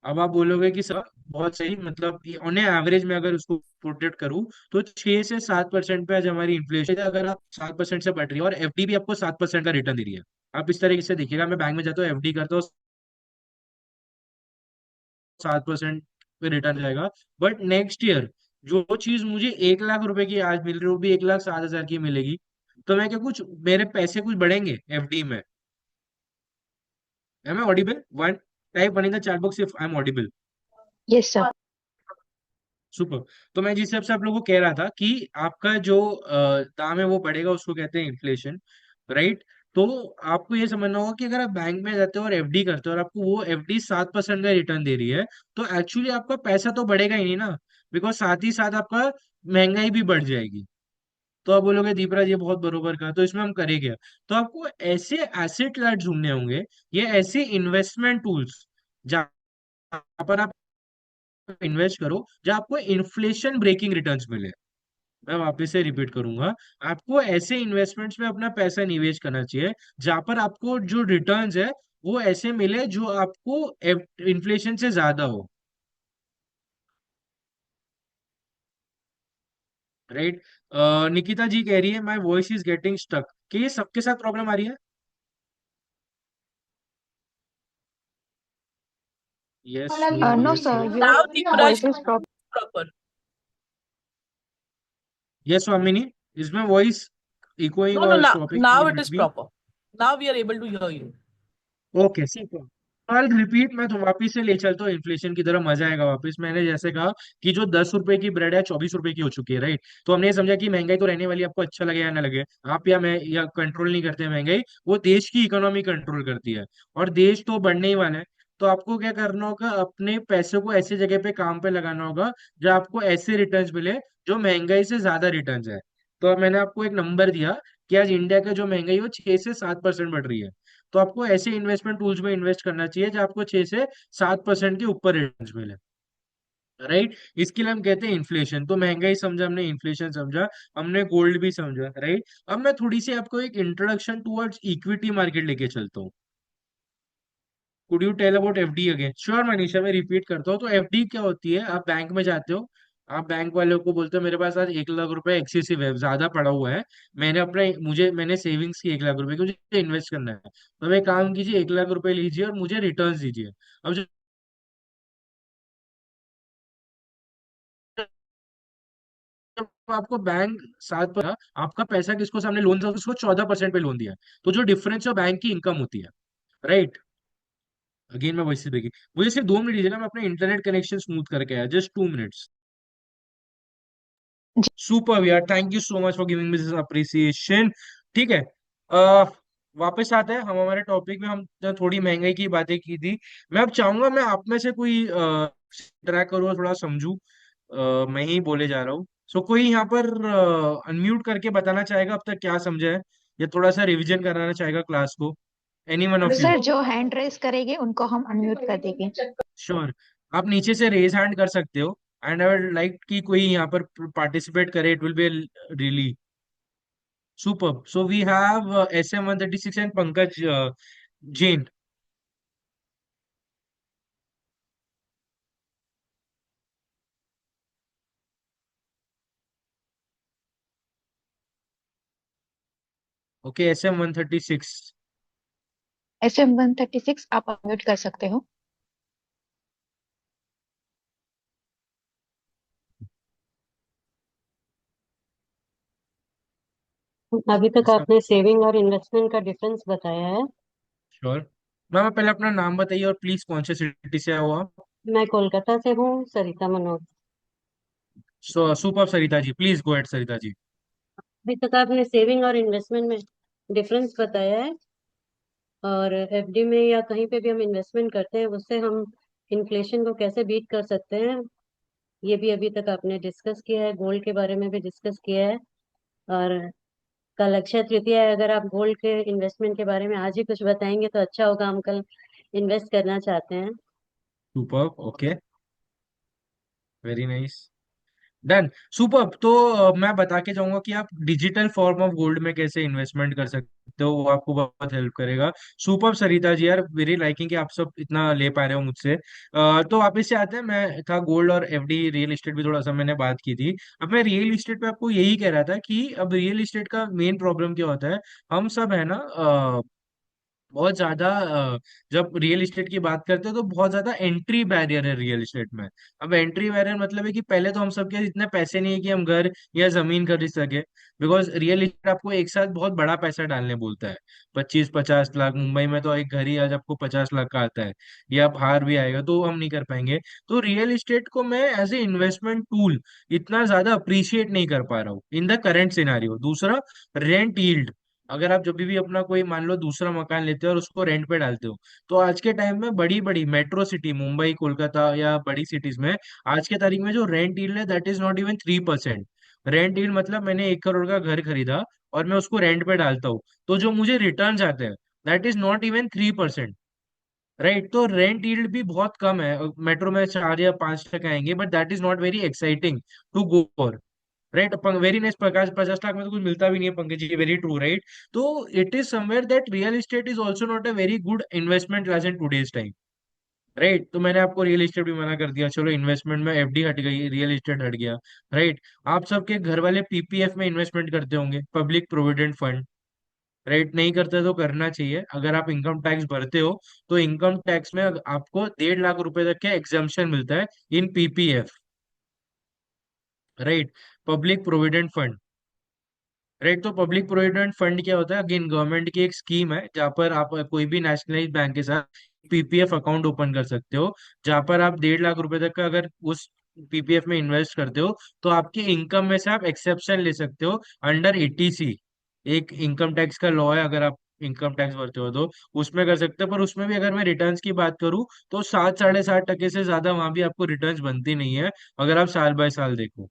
Speaker 3: अब आप बोलोगे कि सर बहुत सही, मतलब ऑन एवरेज में अगर उसको प्रोटेक्ट करूं तो 6 से 7% पे आज हमारी इन्फ्लेशन है। अगर आप 7% से बढ़ रही है और एफडी भी आपको 7% का रिटर्न दे रही है, आप इस तरीके से देखिएगा, मैं बैंक में जाता हूँ, एफडी करता हूँ, 7% पे रिटर्न जाएगा। बट नेक्स्ट ईयर जो चीज मुझे 1 लाख रुपए की आज मिल रही है वो भी 1,07,000 की मिलेगी। तो मैं क्या, कुछ मेरे पैसे कुछ बढ़ेंगे एफडी में? Am I audible? One type one in the chat box if I am audible.
Speaker 1: Yes, sir.
Speaker 3: Super. तो मैं जिस हिसाब से आप लोगों को कह रहा था कि आपका जो दाम है वो बढ़ेगा, उसको कहते हैं इन्फ्लेशन, राइट। तो आपको ये समझना होगा कि अगर आप बैंक में जाते हो और एफडी करते हो और आपको वो एफडी 7% का रिटर्न दे रही है, तो एक्चुअली आपका पैसा तो बढ़ेगा ही नहीं ना, बिकॉज साथ ही साथ आपका महंगाई भी बढ़ जाएगी। तो आप बोलोगे दीपराज ये बहुत बरोबर कहा, तो इसमें हम करें क्या? तो आपको ऐसे एसेट लाइट ढूंढने होंगे, ये ऐसे इन्वेस्टमेंट टूल्स जहां पर आप इन्वेस्ट करो, जहां आपको इन्फ्लेशन ब्रेकिंग रिटर्न्स मिले। मैं वापस से रिपीट करूंगा, आपको ऐसे इन्वेस्टमेंट्स में अपना पैसा निवेश करना चाहिए जहां पर आपको जो रिटर्न्स है वो ऐसे मिले जो आपको इन्फ्लेशन से ज्यादा हो, राइट। निकिता जी कह रही है my voice is getting stuck, कि ये सबके साथ प्रॉब्लम आ रही है? Yes, no,
Speaker 1: No,
Speaker 3: yes,
Speaker 1: sir.
Speaker 3: No.
Speaker 2: Now
Speaker 1: Your
Speaker 2: Deeparaj
Speaker 1: voice is
Speaker 2: proper.
Speaker 3: Yes Swamini, इसमें वॉइस इकोइंग
Speaker 2: No, no,
Speaker 3: और
Speaker 2: now,
Speaker 3: स्टॉपिंग
Speaker 2: now
Speaker 3: इन
Speaker 2: it is
Speaker 3: between?
Speaker 2: proper. Now we are able to hear you.
Speaker 3: Okay, super। I repeat, मैं तो वापिस से ले चलता हूँ इन्फ्लेशन की तरह, मजा आएगा वापस। मैंने जैसे कहा कि जो 10 रुपए की ब्रेड है 24 रुपए की हो चुकी है, राइट। तो हमने ये समझा कि महंगाई तो रहने वाली है, आपको अच्छा लगे या ना लगे। आप या मैं या कंट्रोल नहीं करते महंगाई, वो देश की इकोनॉमी कंट्रोल करती है। और देश तो बढ़ने ही वाला है। तो आपको क्या करना होगा, अपने पैसों को ऐसी जगह पे काम पे लगाना होगा जहाँ आपको ऐसे रिटर्न्स मिले जो महंगाई से ज्यादा रिटर्न्स है। तो अब मैंने आपको एक नंबर दिया कि आज इंडिया का जो महंगाई है वो 6 से 7% बढ़ रही है। तो आपको ऐसे इन्वेस्टमेंट टूल्स में इन्वेस्ट करना चाहिए जो आपको 6 से 7% के ऊपर रिटर्न मिले, राइट। इसके लिए हम कहते हैं इन्फ्लेशन। तो महंगाई समझा हमने, इन्फ्लेशन समझा हमने, गोल्ड भी समझा, राइट। अब मैं थोड़ी सी आपको एक इंट्रोडक्शन टुवर्ड्स इक्विटी मार्केट लेके चलता हूँ। Could you tell about FD again? Sure Manisha, मैं रिपीट करता हूँ। तो एफडी क्या होती है? आप बैंक में जाते हो, आप बैंक वाले को बोलते हो मेरे पास आज 1 लाख रुपए एक्सेसिव है, ज्यादा पड़ा हुआ है, मैंने सेविंग्स की 1 लाख रुपए की, मुझे इन्वेस्ट करना है। तो आप एक काम कीजिए, 1 लाख रुपए लीजिए और मुझे रिटर्न दीजिए। अब जब आपको बैंक 7 पर, आपका पैसा किसको सामने लोन था, उसको 14% पे लोन दिया है। तो जो डिफरेंस है बैंक की इनकम होती है, राइट। अगेन मैं वैसे देखिए, मुझे सिर्फ 2 मिनट दीजिएगा, मैं अपने इंटरनेट कनेक्शन स्मूथ करके आया, जस्ट 2 मिनट्स। सुपर यार, thank you so much for giving me this appreciation. ठीक है, आ, वापस आते हैं हम हमारे टॉपिक में। हम थोड़ी महंगाई की बातें की थी। मैं अब चाहूंगा मैं आप में से कोई ट्रैक करूँ और थोड़ा समझू। मैं ही बोले जा रहा हूँ। सो कोई यहाँ पर अनम्यूट करके बताना चाहेगा अब तक क्या समझा है, या थोड़ा सा रिवीजन कराना चाहेगा क्लास को? Any one of you?
Speaker 1: sir. जो हैंड रेस करेंगे उनको हम अनम्यूट कर देंगे.
Speaker 3: श्योर। आप नीचे से रेज हैंड कर सकते हो, एंड आई वुड लाइक कि कोई यहाँ पर पार्टिसिपेट करे, it will be really superb. So we have SM-136 and Pankaj Jain. Okay, SM-136।
Speaker 1: SM-136 आप अनम्यूट कर सकते हो।
Speaker 6: अभी तक आपने सेविंग और इन्वेस्टमेंट का डिफरेंस बताया है।
Speaker 3: श्योर मैम, आप पहले अपना नाम बताइए और प्लीज कौन से सिटी से आए हो आप?
Speaker 6: मैं कोलकाता से हूँ, Sarita Manoj.
Speaker 3: Super Sarita ji, please go at Sarita ji.
Speaker 6: अभी तक आपने सेविंग और इन्वेस्टमेंट में डिफरेंस बताया है, और एफडी में या कहीं पे भी हम इन्वेस्टमेंट करते हैं उससे हम इन्फ्लेशन को कैसे बीट कर सकते हैं, ये भी अभी तक आपने डिस्कस किया है। गोल्ड के बारे में भी डिस्कस किया है। और कल अक्षय तृतीया है, अगर आप गोल्ड के इन्वेस्टमेंट के बारे में आज ही कुछ बताएंगे तो अच्छा होगा, हम कल इन्वेस्ट करना चाहते हैं।
Speaker 3: Super, okay, very nice, done, super. तो मैं बता के जाऊंगा कि आप डिजिटल फॉर्म ऑफ गोल्ड में कैसे इन्वेस्टमेंट कर सकते हो, वो आपको बहुत हेल्प करेगा। सुपर सरिता जी, यार वेरी लाइकिंग कि आप सब इतना ले पा रहे हो मुझसे। तो वापस से आते हैं, मैं था गोल्ड और एफडी रियल एस्टेट भी थोड़ा सा मैंने बात की थी। अब मैं रियल एस्टेट पे आपको यही कह रहा था कि अब रियल एस्टेट का मेन प्रॉब्लम क्या होता है, हम सब है ना बहुत ज्यादा जब रियल एस्टेट की बात करते हैं तो बहुत ज्यादा एंट्री बैरियर है रियल एस्टेट में। अब एंट्री बैरियर मतलब है कि पहले तो हम सबके इतने पैसे नहीं है कि हम घर या जमीन खरीद सके। बिकॉज रियल एस्टेट आपको एक साथ बहुत बड़ा पैसा डालने बोलता है, 25-50 लाख। मुंबई में तो एक घर ही आज आपको 50 लाख का आता है, या बाहर भी आएगा तो हम नहीं कर पाएंगे। तो रियल एस्टेट को मैं एज ए इन्वेस्टमेंट टूल इतना ज्यादा अप्रिशिएट नहीं कर पा रहा हूँ इन द करेंट सिनारियो। दूसरा, रेंट यील्ड। अगर आप जब भी अपना कोई मान लो दूसरा मकान लेते हो और उसको रेंट पे डालते हो, तो आज के टाइम में बड़ी बड़ी मेट्रो सिटी मुंबई कोलकाता या बड़ी सिटीज में आज के तारीख में जो रेंट यील्ड है that is not even 3%। Rent yield मतलब मैंने 1 करोड़ का घर खरीदा और मैं उसको रेंट पे डालता हूँ, तो जो मुझे रिटर्न आते हैं that is not even 3%। Right, तो रेंट यील्ड भी बहुत कम है। मेट्रो में 4 या 5 टका आएंगे, but that is not very exciting to go for. Right, very nice Prakash, 50 lakh में तो कुछ मिलता भी नहीं है Pankaj ji, very true. Right, तो it is somewhere that real estate is also not a very good investment as in today's time. राइट, तो मैंने आपको रियल एस्टेट भी मना कर दिया, चलो इन्वेस्टमेंट में एफडी हट गई, रियल एस्टेट हट गया। राइट, आप सबके घर वाले पीपीएफ में इन्वेस्टमेंट करते होंगे, पब्लिक प्रोविडेंट फंड। राइट, नहीं करते तो करना चाहिए। अगर आप इनकम टैक्स भरते हो तो इनकम टैक्स में आपको 1.5 लाख रुपए तक के एग्जाम्पशन मिलता है in PPF. Right, public provident fund. Right, तो पब्लिक प्रोविडेंट फंड क्या होता है, अगेन गवर्नमेंट की एक स्कीम है जहाँ पर आप कोई भी नेशनलाइज बैंक के साथ पीपीएफ अकाउंट ओपन कर सकते हो, जहाँ पर आप 1.5 लाख रुपए तक का अगर उस पीपीएफ में इन्वेस्ट करते हो तो आपकी इनकम में से आप एक्सेप्शन ले सकते हो अंडर एटीसी। एक इनकम टैक्स का लॉ है, अगर आप इनकम टैक्स भरते हो तो उसमें कर सकते हो। पर उसमें भी अगर मैं रिटर्न्स की बात करूँ तो 7-7.5 टके से ज्यादा वहां भी आपको रिटर्न्स बनती नहीं है, अगर आप साल बाय साल देखो।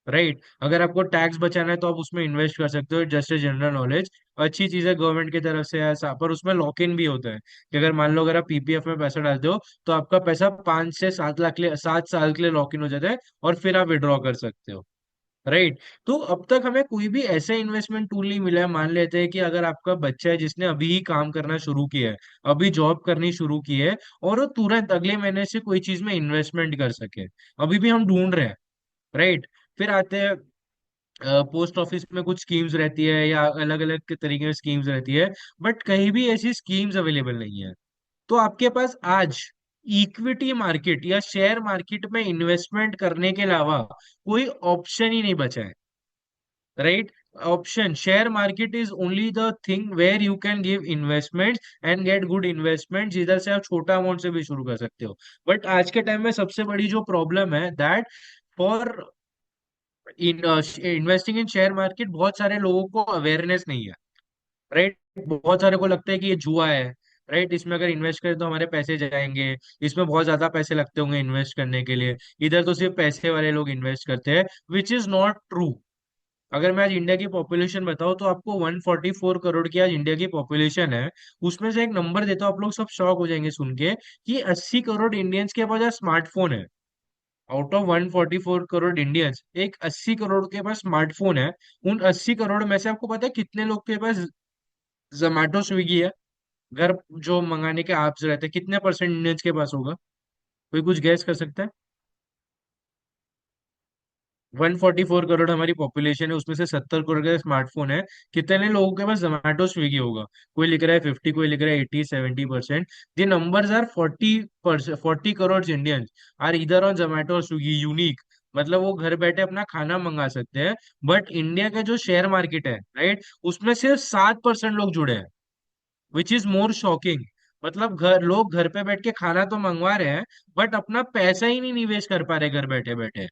Speaker 3: राइट, अगर आपको टैक्स बचाना है तो आप उसमें इन्वेस्ट कर सकते हो, जस्ट ए जनरल नॉलेज। अच्छी चीज है गवर्नमेंट की तरफ से ऐसा, पर उसमें लॉक इन भी होता है कि अगर मान लो अगर आप पीपीएफ में पैसा डालते हो तो आपका पैसा 5 से 7 लाख के लिए 7 साल के लिए लॉक इन हो जाता है और फिर आप विड्रॉ कर सकते हो। राइट, तो अब तक हमें कोई भी ऐसा इन्वेस्टमेंट टूल नहीं मिला है। मान लेते हैं कि अगर आपका बच्चा है जिसने अभी ही काम करना शुरू किया है, अभी जॉब करनी शुरू की है, और वो तुरंत अगले महीने से कोई चीज में इन्वेस्टमेंट कर सके, अभी भी हम ढूंढ रहे हैं। राइट, फिर आते हैं पोस्ट ऑफिस में कुछ स्कीम्स रहती है या अलग अलग तरीके की स्कीम्स रहती है, बट कहीं भी ऐसी स्कीम्स अवेलेबल नहीं है। तो आपके पास आज इक्विटी मार्केट या शेयर मार्केट में इन्वेस्टमेंट करने के अलावा कोई ऑप्शन ही नहीं बचा है। Right, option share market is only the thing where you can give investment and get good investment, जिधर से आप छोटा अमाउंट से भी शुरू कर सकते हो। बट आज के टाइम में सबसे बड़ी जो प्रॉब्लम है that for in investing in share market बहुत सारे लोगों को अवेयरनेस नहीं है। राइट, बहुत सारे को लगता है कि ये जुआ है। राइट, इसमें अगर इन्वेस्ट करें तो हमारे पैसे जाएंगे, इसमें बहुत ज्यादा पैसे लगते होंगे इन्वेस्ट करने के लिए, इधर तो सिर्फ पैसे वाले लोग इन्वेस्ट करते हैं, विच इज नॉट ट्रू। अगर मैं आज इंडिया की पॉपुलेशन बताऊं तो आपको 144 करोड़ की आज इंडिया की पॉपुलेशन है। उसमें से एक नंबर देता हूं, आप लोग सब शॉक हो जाएंगे सुन के, कि 80 करोड़ इंडियंस के पास स्मार्टफोन है। आउट ऑफ 144 करोड़ इंडियंस, एक 80 करोड़ के पास स्मार्टफोन है। उन 80 करोड़ में से आपको पता है कितने लोग के पास जोमेटो स्विगी है, घर जो मंगाने के ऐप्स रहते हैं, कितने परसेंट इंडियंस के पास होगा? कोई कुछ गैस कर सकता है? 144 करोड़ हमारी पॉपुलेशन है, उसमें से 70 करोड़ का स्मार्टफोन है। कितने लोगों के पास जोमेटो स्विगी होगा? कोई लिख रहा है 50, कोई लिख रहा है 80-70%। The numbers are 40%, 40 crore Indians are इधर ऑन जोमेटो और स्विगी यूनिक। मतलब वो घर बैठे अपना खाना मंगा सकते हैं। बट इंडिया का जो शेयर मार्केट है, राइट, उसमें सिर्फ 7% लोग जुड़े हैं, विच इज मोर शॉकिंग। मतलब लोग घर पे बैठ के खाना तो मंगवा रहे हैं, बट अपना पैसा ही नहीं निवेश कर पा रहे घर बैठे बैठे।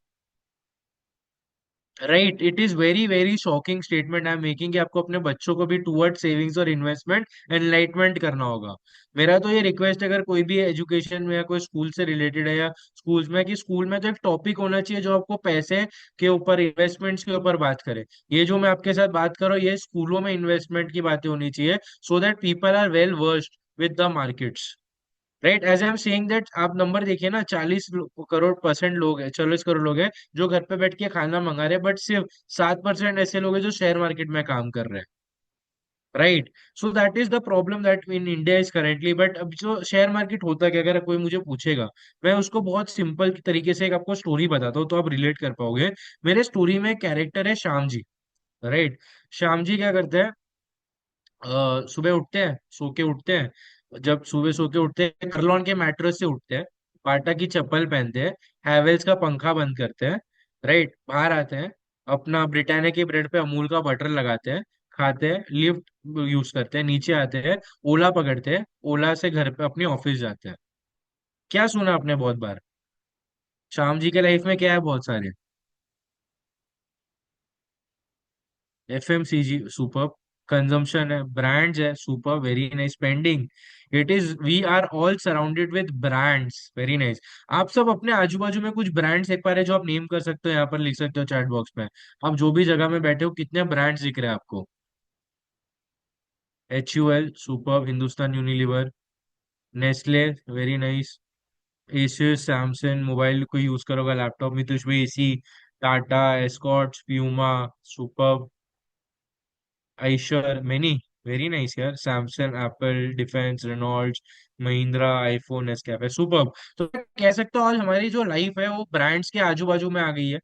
Speaker 3: Right, it is very very shocking statement I am making कि आपको अपने बच्चों को भी टुवर्ड सेविंग्स और इन्वेस्टमेंट एनलाइटमेंट करना होगा। मेरा तो ये रिक्वेस्ट है, अगर कोई भी एजुकेशन में या कोई स्कूल से रिलेटेड है या स्कूल्स में, कि स्कूल में तो एक टॉपिक होना चाहिए जो आपको पैसे के ऊपर, इन्वेस्टमेंट्स के ऊपर बात करे। ये जो मैं आपके साथ बात कर रहा हूँ, ये स्कूलों में इन्वेस्टमेंट की बातें होनी चाहिए, so that people are well versed with the markets. Right, as I am saying that, आप नंबर देखिए ना, 40 करोड़ लोग हैं, 40 करोड़ लोग हैं जो घर पे बैठ के खाना मंगा रहे हैं, बट सिर्फ 7% ऐसे लोग हैं जो शेयर मार्केट में काम कर रहे हैं। Right, so that is the problem that in India is currently. But अब जो शेयर मार्केट होता है कि, अगर कोई मुझे पूछेगा, मैं उसको बहुत सिंपल तरीके से एक आपको स्टोरी बताता हूँ, तो आप रिलेट कर पाओगे। मेरे स्टोरी में कैरेक्टर है श्याम जी। राइट, श्याम जी क्या करते हैं? सुबह उठते हैं, सो के उठते हैं। जब सुबह सो के उठते हैं, करलॉन के मैट्रेस से उठते हैं, बाटा की चप्पल पहनते हैं, हैवेल्स का पंखा बंद करते हैं, राइट, बाहर आते हैं, अपना ब्रिटानिया की ब्रेड पे अमूल का बटर लगाते हैं, खाते हैं, लिफ्ट यूज करते हैं, नीचे आते हैं, ओला पकड़ते हैं, ओला से घर पे अपने ऑफिस जाते हैं। क्या सुना आपने बहुत बार? शाम जी के लाइफ में क्या है? बहुत सारे एफएमसीजी सुपर, कंजम्पशन है, ब्रांड्स है super, very nice, spending, it is, we are all surrounded with brands, very nice. आप सब अपने आजू बाजू में कुछ ब्रांड्स एक बार है जो आप नेम कर सकते हो, यहाँ पर लिख सकते हो चैट बॉक्स में। आप जो भी जगह में बैठे हो, कितने ब्रांड्स दिख रहे हैं आपको? HUL super, Hindustan Unilever, Nestle, very nice, Asus, Samsung, mobile कोई यूज करोगा, लैपटॉप में तो उसमें AC, Tata, Escorts, Puma, super, Eicher, many, very nice यार, Samsung, Apple, defence, Reynolds, Mahindra, iPhone, एसकैफे, सुपर। तो मैं कह सकता हूँ आज हमारी जो लाइफ है वो ब्रांड्स के आजू बाजू में आ गई है।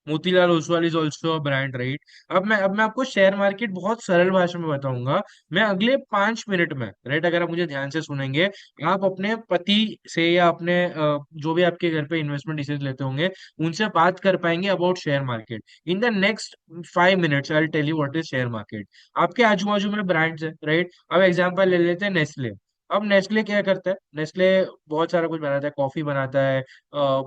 Speaker 3: Motilal Oswal is also a brand, right. अब मैं आपको शेयर मार्केट बहुत सरल भाषा में बताऊंगा। मैं अगले 5 मिनट में, राइट, अगर आप मुझे ध्यान से सुनेंगे, आप अपने पति से या अपने जो भी आपके घर पे इन्वेस्टमेंट डिसीजन लेते होंगे, उनसे बात कर पाएंगे about share market. In the next 5 minutes I will tell you what is share market. आपके आजू बाजू में ब्रांड्स है, राइट। अब एग्जांपल ले लेते हैं नेस्ले। अब नेस्ले क्या करता है? नेस्ले बहुत सारा कुछ बनाता है, कॉफी बनाता है,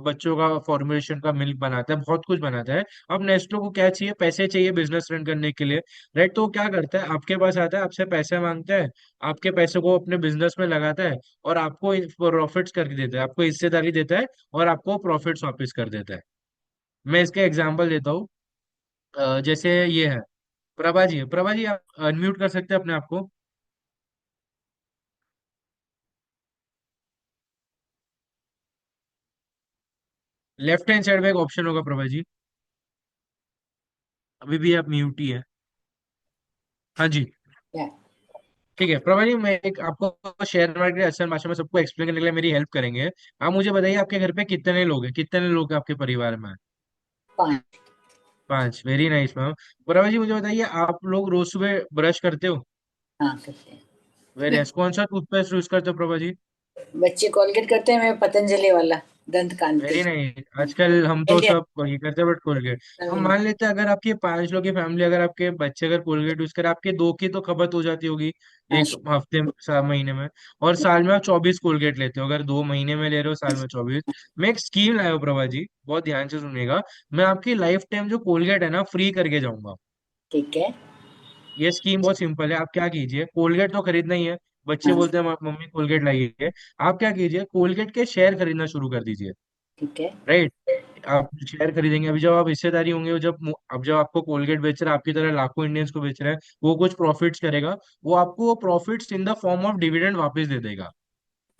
Speaker 3: बच्चों का फॉर्मुलेशन का मिल्क बनाता है, बहुत कुछ बनाता है। अब नेस्लो को क्या चाहिए? पैसे चाहिए बिजनेस रन करने के लिए, राइट। तो वो क्या करता है? आपके पास आता है, आपसे पैसे मांगता है, आपके पैसे को अपने बिजनेस में लगाता है, और आपको प्रॉफिट्स करके देता है, आपको हिस्सेदारी देता है, और आपको प्रॉफिट्स वापस कर देता है। मैं इसका एग्जाम्पल देता हूँ। जैसे ये है प्रभा जी। प्रभा जी, आप अनम्यूट कर सकते हैं अपने आप को? लेफ्ट हैंड साइड में एक ऑप्शन होगा प्रभा जी, अभी भी आप म्यूट ही है। हाँ जी, ठीक है प्रभा जी, मैं एक आपको शेयर मार्केट आसान भाषा में सबको एक्सप्लेन करने के लिए मेरी हेल्प करेंगे। आप मुझे बताइए, आपके घर पे कितने लोग हैं? कितने लोग हैं आपके परिवार में?
Speaker 7: 5।
Speaker 3: 5, very nice ma'am. Prabha ji, मुझे बताइए, आप लोग रोज सुबह ब्रश करते हो?
Speaker 7: हाँ, करते हैं।
Speaker 3: वेरी नाइस, कौन सा टूथपेस्ट यूज करते हो प्रभा जी?
Speaker 7: बच्चे कोलगेट करते हैं, मैं पतंजलि वाला दंत कांति।
Speaker 3: वेरी नाइस, आजकल हम तो
Speaker 7: इंडिया।
Speaker 3: सब वही करते हैं, बट कोलगेट। हम मान लेते हैं, अगर आपके 5 लोग की फैमिली, अगर आपके बच्चे अगर कोलगेट यूज करें, आपके 2 की तो खपत हो जाती होगी
Speaker 7: हाँ,
Speaker 3: एक हफ्ते में, 7 महीने में। और साल में आप 24 कोलगेट लेते हो, अगर 2 महीने में ले रहे हो, साल में 24। मैं एक स्कीम लाया हूँ प्रभा जी, बहुत ध्यान से सुनिएगा। मैं आपकी लाइफ टाइम जो कोलगेट है ना, फ्री करके जाऊंगा।
Speaker 7: ठीक है।
Speaker 3: ये स्कीम बहुत सिंपल है। आप क्या कीजिए, कोलगेट तो खरीदना ही है, बच्चे
Speaker 7: हाँ,
Speaker 3: बोलते हैं मम्मी कोलगेट लाइए, आप क्या कीजिए, कोलगेट के शेयर खरीदना शुरू कर दीजिए,
Speaker 7: ठीक है।
Speaker 3: राइट। आप शेयर खरीदेंगे, अभी जब आप हिस्सेदारी होंगे, अब जब आपको कोलगेट बेच रहा है, आपकी तरह लाखों इंडियंस को बेच रहा है, वो कुछ प्रॉफिट्स करेगा, वो आपको वो profits in the form of dividend वापस दे देगा।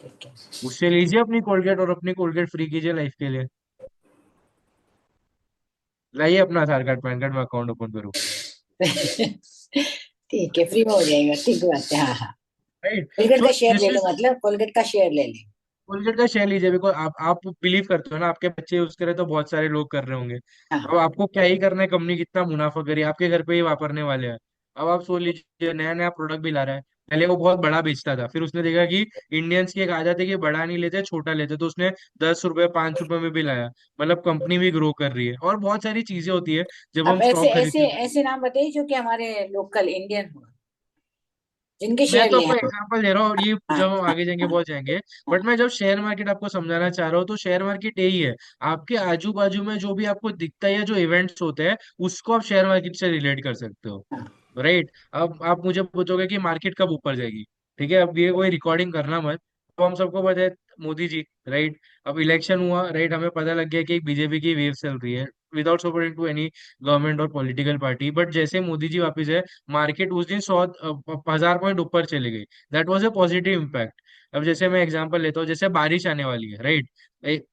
Speaker 7: ठीक है।
Speaker 3: उससे लीजिए अपनी कोलगेट, और अपनी कोलगेट फ्री कीजिए लाइफ के लिए। लाइए अपना आधार कार्ड, पैन कार्ड में अकाउंट ओपन करो,
Speaker 7: ठीक है, फ्री में हो जाएगा, ठीक बात है। हाँ हाँ,
Speaker 3: राइट।
Speaker 7: कोलगेट
Speaker 3: सो
Speaker 7: का शेयर
Speaker 3: दिस
Speaker 7: ले लो,
Speaker 3: इज,
Speaker 7: मतलब कोलगेट का शेयर ले लें।
Speaker 3: कोलगेट का शेयर लीजिए, बिकॉज आप बिलीव करते हो ना, आपके बच्चे यूज करे तो बहुत सारे लोग कर रहे होंगे।
Speaker 7: हाँ।
Speaker 3: अब आपको क्या ही करना है, कंपनी कितना मुनाफा करी, आपके घर पे ही वापरने वाले हैं। अब आप सोच लीजिए, नया नया प्रोडक्ट भी ला रहा है। पहले वो बहुत बड़ा बेचता था, फिर उसने देखा कि इंडियंस की एक आदत है कि बड़ा नहीं लेते, छोटा लेते, तो उसने 10 रुपए 5 रुपए में भी लाया। मतलब कंपनी भी ग्रो कर रही है, और बहुत सारी चीजें होती है जब हम
Speaker 7: आप ऐसे
Speaker 3: स्टॉक
Speaker 7: ऐसे
Speaker 3: खरीदते हैं।
Speaker 7: ऐसे नाम बताइए जो कि हमारे लोकल इंडियन हो, जिनके
Speaker 3: मैं
Speaker 7: शेयर
Speaker 3: तो
Speaker 7: ले
Speaker 3: आपको
Speaker 7: हम।
Speaker 3: एग्जांपल दे रहा हूँ, और ये
Speaker 7: हाँ
Speaker 3: जब हम आगे जाएंगे बहुत जाएंगे।
Speaker 7: हाँ
Speaker 3: बट मैं जब शेयर मार्केट आपको समझाना चाह रहा हूँ, तो शेयर मार्केट यही है। आपके आजू बाजू में जो भी आपको दिखता है या जो इवेंट्स होते हैं, उसको आप शेयर मार्केट से रिलेट कर सकते हो।
Speaker 7: हाँ।
Speaker 3: राइट, अब आप मुझे पूछोगे कि मार्केट कब ऊपर जाएगी। ठीक है, अब ये कोई रिकॉर्डिंग करना मत। तो हम सबको पता है मोदी जी, राइट। अब इलेक्शन हुआ, राइट, हमें पता लग गया कि बीजेपी की वेव चल रही है, without supporting to any government और पॉलिटिकल पार्टी। बट जैसे मोदी जी वापस है, मार्केट उस दिन 100 1000 पॉइंट ऊपर चली गई। That was A positive impact. अब जैसे मैं एग्जांपल लेता हूँ, जैसे बारिश आने वाली है, राइट।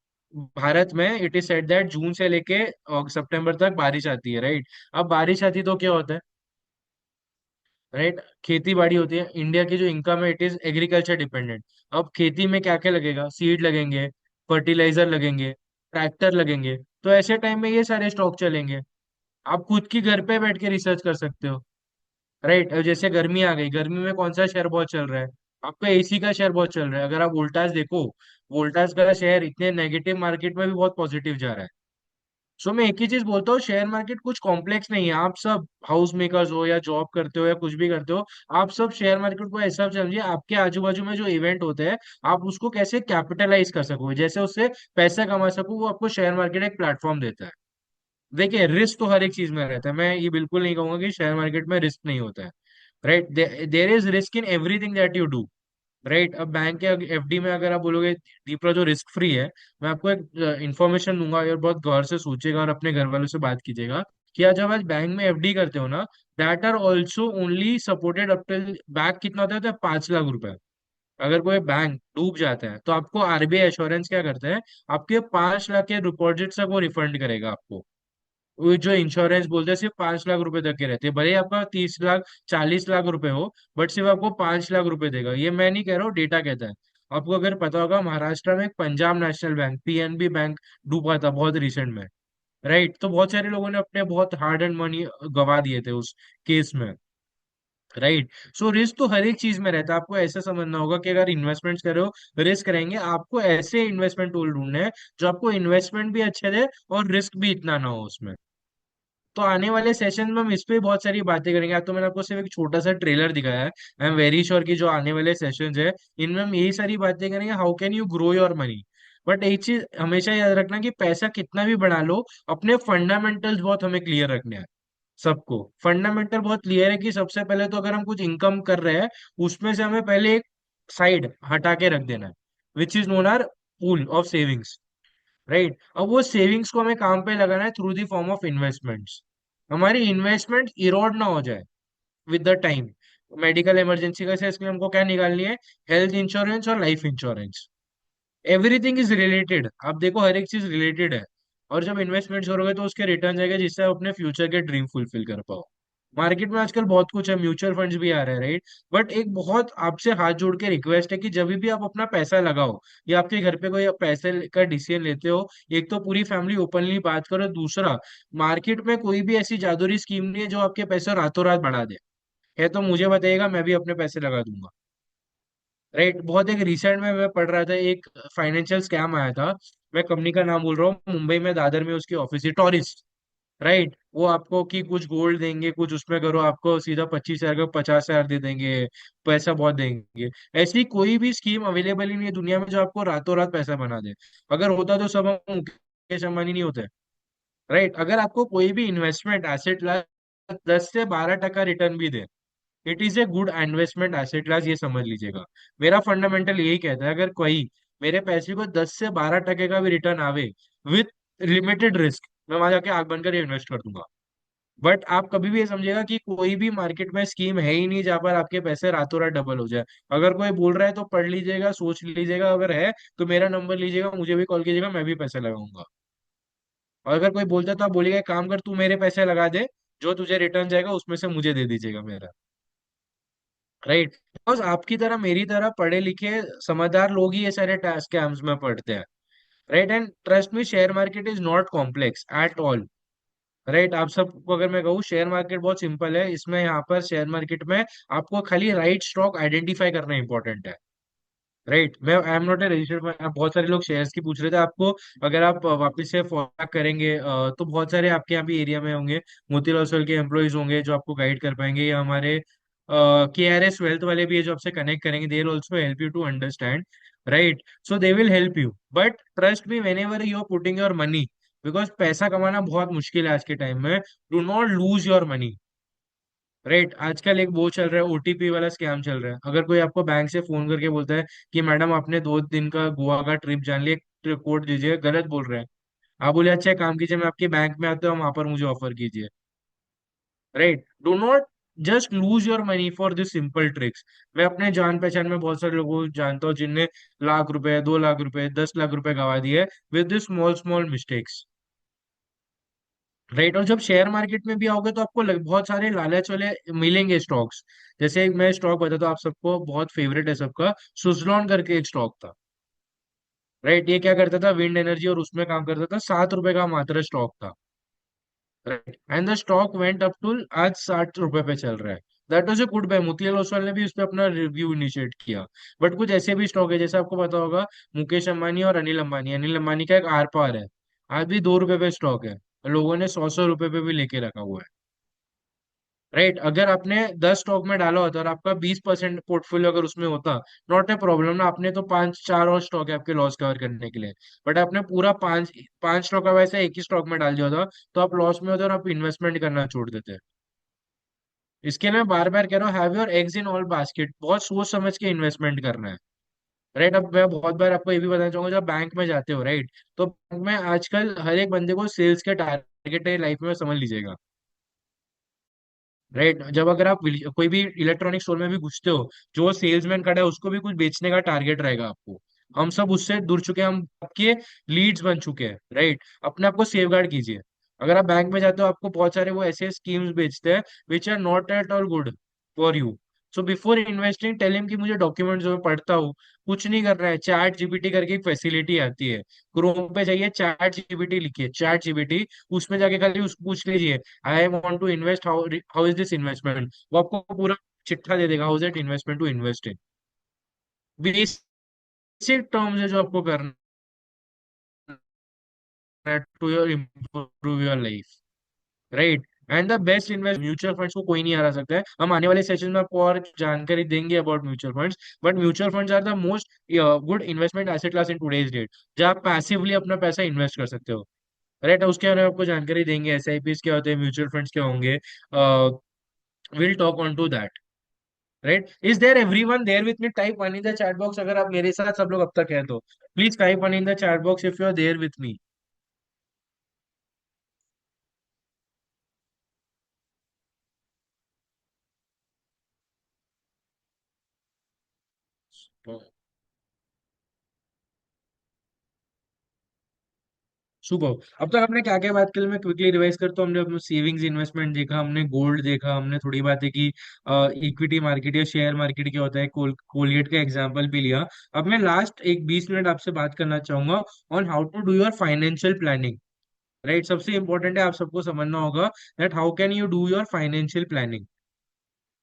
Speaker 3: भारत में इट इज सेड दैट जून से लेके सितंबर तक बारिश आती है, राइट। अब बारिश आती तो क्या होता है, राइट, खेती बाड़ी होती है। इंडिया की जो इनकम है, इट इज एग्रीकल्चर डिपेंडेंट। अब खेती में क्या क्या लगेगा, सीड लगेंगे, फर्टिलाइजर लगेंगे, ट्रैक्टर लगेंगे। तो ऐसे टाइम में ये सारे स्टॉक चलेंगे। आप खुद की घर पे बैठ के रिसर्च कर सकते हो, राइट। अब जैसे गर्मी आ गई, गर्मी में कौन सा शेयर बहुत चल रहा है, आपका एसी का शेयर बहुत चल रहा है। अगर आप वोल्टास देखो, वोल्टास का शेयर इतने नेगेटिव मार्केट में भी बहुत पॉजिटिव जा रहा है। सो मैं एक ही चीज बोलता हूँ, शेयर मार्केट कुछ कॉम्प्लेक्स नहीं है। आप सब हाउस मेकर्स हो या जॉब करते हो या कुछ भी करते हो, आप सब शेयर मार्केट को ऐसा समझिए, आपके आजू बाजू में जो इवेंट होते हैं, आप उसको कैसे कैपिटलाइज कर सको, जैसे उससे पैसा कमा सको, वो आपको शेयर मार्केट एक प्लेटफॉर्म देता है। देखिए, रिस्क तो हर एक चीज में रहता है, मैं ये बिल्कुल नहीं कहूंगा कि शेयर मार्केट में रिस्क नहीं होता है। Right, there is risk in everything that you do. Right, अब बैंक के एफडी में अगर आप बोलोगे दीपरा जो रिस्क फ्री है, मैं आपको एक इंफॉर्मेशन दूंगा, और बहुत गौर से सोचिएगा और अपने घर वालों से बात कीजिएगा कि आज जब आज बैंक में एफडी करते हो ना, that are also only supported up till back कितना होता है, 5 लाख रुपए। अगर कोई बैंक डूब जाता है, तो आपको आरबीआई एश्योरेंस क्या करता है, आपके 5 लाख के डिपॉजिट तक वो रिफंड करेगा आपको। वो जो इंश्योरेंस बोलते हैं, सिर्फ 5 लाख रुपए तक के रहते हैं, भले ही आपका 30 लाख 40 लाख रुपए हो, बट सिर्फ आपको 5 लाख रुपए देगा। ये मैं नहीं कह रहा हूँ, डेटा कहता है। आपको अगर पता होगा, महाराष्ट्र में एक Punjab national bank, PNB bank, डूबा था बहुत रिसेंट में, राइट। तो बहुत सारे लोगों ने अपने बहुत हार्ड एंड मनी गवा दिए थे उस केस में, राइट। सो रिस्क तो हर एक चीज में रहता है। आपको ऐसा समझना होगा कि अगर इन्वेस्टमेंट कर रहे हो, रिस्क करेंगे, आपको ऐसे इन्वेस्टमेंट टूल ढूंढने हैं जो आपको इन्वेस्टमेंट भी अच्छे दे और रिस्क भी इतना ना हो उसमें। तो आने वाले सेशन में हम इस पे बहुत सारी बातें करेंगे। आज तो मैंने आपको सिर्फ एक छोटा सा ट्रेलर दिखाया है। आई एम वेरी श्योर कि जो आने वाले सेशंस है, इनमें हम यही सारी बातें करेंगे, how can you grow your money. But एक चीज हमेशा याद रखना कि पैसा कितना भी बढ़ा लो, अपने फंडामेंटल्स बहुत हमें क्लियर रखने हैं। सबको फंडामेंटल बहुत क्लियर है कि सबसे पहले तो अगर हम कुछ इनकम कर रहे हैं, उसमें से हमें पहले एक साइड हटा के रख देना है, which is known are pool of savings, right. अब वो सेविंग्स को हमें काम पे लगाना है through the form of investments. हमारी इन्वेस्टमेंट इरोड ना हो जाए with the time. Medical emergency का से इसमें हमको क्या निकालनी है, हेल्थ इंश्योरेंस और life insurance. Everything is related, आप देखो हर एक चीज रिलेटेड है। और जब इन्वेस्टमेंट करोगे तो उसके रिटर्न आएगा, जिससे आप अपने फ्यूचर के ड्रीम फुलफिल कर पाओ। मार्केट में आजकल बहुत कुछ है, म्यूचुअल फंड्स भी आ रहे हैं, राइट। बट एक बहुत आपसे हाथ जोड़ के रिक्वेस्ट है कि जब भी आप अपना पैसा लगाओ, या आपके घर पे कोई पैसे का डिसीजन लेते हो, एक तो पूरी फैमिली ओपनली बात करो, दूसरा मार्केट में कोई भी ऐसी जादुई स्कीम नहीं है जो आपके पैसे रातों रात बढ़ा दे। है तो मुझे बताइएगा, मैं भी अपने पैसे लगा दूंगा, राइट। बहुत एक रिसेंट में मैं पढ़ रहा था, एक फाइनेंशियल स्कैम आया था। मैं कंपनी का नाम बोल रहा हूँ, मुंबई में दादर में उसकी ऑफिस है, टॉरिस्ट, राइट। वो आपको कि कुछ गोल्ड देंगे, कुछ उसमें करो, आपको सीधा 25 हजार का 50 हजार दे देंगे, पैसा बहुत देंगे। ऐसी कोई भी स्कीम अवेलेबल ही नहीं है दुनिया में जो आपको रातों रात पैसा बना दे। अगर होता तो सब हम मुकेश अंबानी नहीं होते, राइट। अगर आपको कोई भी इन्वेस्टमेंट एसेट क्लास 10 से 12 टका रिटर्न भी दे, it is a good investment asset class, ये समझ लीजिएगा। मेरा फंडामेंटल यही कहता है, अगर कोई मेरे पैसे को 10 से 12 टके का भी रिटर्न आवे विथ लिमिटेड रिस्क, मैं वहां जाके आग बनकर इन्वेस्ट कर दूंगा। बट आप कभी भी ये समझिएगा कि कोई भी मार्केट में स्कीम है ही नहीं जहां पर आपके पैसे रातों रात डबल हो जाए। अगर कोई बोल रहा है तो पढ़ लीजिएगा, सोच लीजिएगा, अगर है तो मेरा नंबर लीजिएगा, मुझे भी कॉल कीजिएगा, मैं भी पैसे लगाऊंगा। और अगर कोई बोलता है तो आप बोलिएगा, एक काम कर, तू मेरे पैसे लगा दे, जो तुझे रिटर्न जाएगा उसमें से मुझे दे दीजिएगा मेरा। राइट, बिकॉज आपकी तरह मेरी तरह पढ़े लिखे समझदार लोग ही ये सारे स्कैम्स में पढ़ते हैं। Right, and trust me, share market is not complex at all. Right, आप सबको अगर मैं कहूँ शेयर मार्केट बहुत सिंपल है, इसमें यहाँ पर शेयर मार्केट में आपको खाली राइट स्टॉक आइडेंटिफाई करना इंपॉर्टेंट है। राइट, मैं I am not a registered, बहुत सारे लोग शेयर्स की पूछ रहे थे आपको। अगर आप वापस से फॉलो करेंगे तो बहुत सारे आपके यहाँ भी एरिया में होंगे, मोतीलाल ओसवाल के एम्प्लॉयज होंगे जो आपको गाइड कर पाएंगे, या हमारे KRS वेल्थ वाले भी है जो आपसे कनेक्ट करेंगे, they will also help you to understand. Right, so they will help you, but trust me whenever you are putting your money, because पैसा कमाना बहुत मुश्किल है आज के टाइम में, do not lose your money. Right, आजकल एक वो चल रहा है, OTP वाला स्कैम चल रहा है। अगर कोई आपको बैंक से फोन करके बोलता है कि मैडम आपने 2 दिन का गोवा का ट्रिप जान लिया, कोड दीजिए, गलत बोल रहे हैं, आप बोले अच्छा एक काम कीजिए मैं आपके बैंक में आता हूँ, वहां पर मुझे ऑफर कीजिए। Right, do not just lose your money for this simple tricks. मैं अपने जान पहचान में बहुत सारे लोगों को जानता हूँ जिनने लाख रुपए, 2 लाख रुपए, 10 लाख रुपए गवा दिए with this small small mistakes. Right, और जब शेयर मार्केट में भी आओगे तो आपको बहुत सारे लालच वाले मिलेंगे स्टॉक्स। जैसे मैं स्टॉक बताता हूँ आप सबको, बहुत फेवरेट है सबका, सुजलॉन करके एक स्टॉक था। राइट, ये क्या करता था, विंड एनर्जी और उसमें काम करता था, 7 रुपए का मात्र स्टॉक था। Right, and the stock went up to आज 60 रुपए पे चल रहा है। That was a good buy, Motilal Oswal ने भी उस पर अपना रिव्यू इनिशिएट किया। बट कुछ ऐसे भी स्टॉक है, जैसे आपको पता होगा मुकेश अंबानी और अनिल अंबानी का एक आर पार है, आज भी 2 रुपए पे स्टॉक है, लोगों ने 100 100 रुपए पे भी लेके रखा हुआ है। राइट, अगर आपने 10 स्टॉक में डाला होता और आपका 20% पोर्टफोलियो अगर उसमें होता, नॉट ए प्रॉब्लम ना, आपने तो 5 4 और स्टॉक है आपके लॉस कवर करने के लिए, बट आपने पूरा पांच पांच स्टॉक का वैसे एक ही स्टॉक में डाल दिया होता तो आप लॉस में होते और आप इन्वेस्टमेंट करना छोड़ देते। इसके लिए मैं बार बार कह रहा हूँ, have your eggs in all basket, बहुत सोच समझ के इन्वेस्टमेंट करना है। राइट, अब मैं बहुत बार आपको ये भी बताना चाहूंगा, जब बैंक में जाते हो राइट, तो बैंक में आजकल हर एक बंदे को सेल्स के टारगेट है लाइफ में, समझ लीजिएगा। राइट, जब अगर आप कोई भी इलेक्ट्रॉनिक स्टोर में भी घुसते हो, जो सेल्समैन खड़ा है उसको भी कुछ बेचने का टारगेट रहेगा आपको। हम सब उससे दूर चुके हैं, हम आपके लीड्स बन चुके हैं। राइट, अपने आप को सेफ गार्ड कीजिए। अगर आप बैंक में जाते हो आपको बहुत सारे वो ऐसे स्कीम्स बेचते हैं which are not at all good for you. So before investing tell him कि मुझे डॉक्यूमेंट जो मैं पढ़ता हूँ, कुछ नहीं कर रहा है, चैट GPT करके एक फैसिलिटी आती है, क्रोम पे जाइए, चैट GPT लिखिए, चैट GPT, उसमें जाके खाली उसको पूछ लीजिए I want to invest, how how is this investment, वो आपको पूरा चिट्ठा दे देगा, how is it investment to invest in, basic terms है जो आपको करना है to your improve your life. Right, and the best invest, mutual funds को कोई नहीं हरा सकता है। हम आने वाले सेशन में आपको और जानकारी देंगे about mutual funds, but mutual funds are the most good investment asset class in today's date, जहाँ आप पैसिवली अपना पैसा इन्वेस्ट कर सकते हो। राइट, उसके बारे में आपको जानकारी देंगे, SIPs क्या होते हैं, म्यूचुअल फंड्स क्या होंगे, will talk on to that. Right, is there everyone there with me, type one in the chat box अगर आप मेरे साथ सब लोग अब तक है तो, please type one in the chat box if you are there with me. Super, अब तक हमने क्या क्या बात की, मैं क्विकली रिवाइज करता हूँ। हमने अपना सेविंग्स इन्वेस्टमेंट देखा, हमने गोल्ड देखा, हमने थोड़ी बातें की इक्विटी मार्केट या शेयर मार्केट क्या होता है, कोलगेट का एग्जांपल भी लिया। अब मैं लास्ट एक 20 मिनट आपसे बात करना चाहूंगा on how to do your financial planning. Right, सबसे इंपॉर्टेंट है, आप सबको समझना होगा that how can you do your financial planning.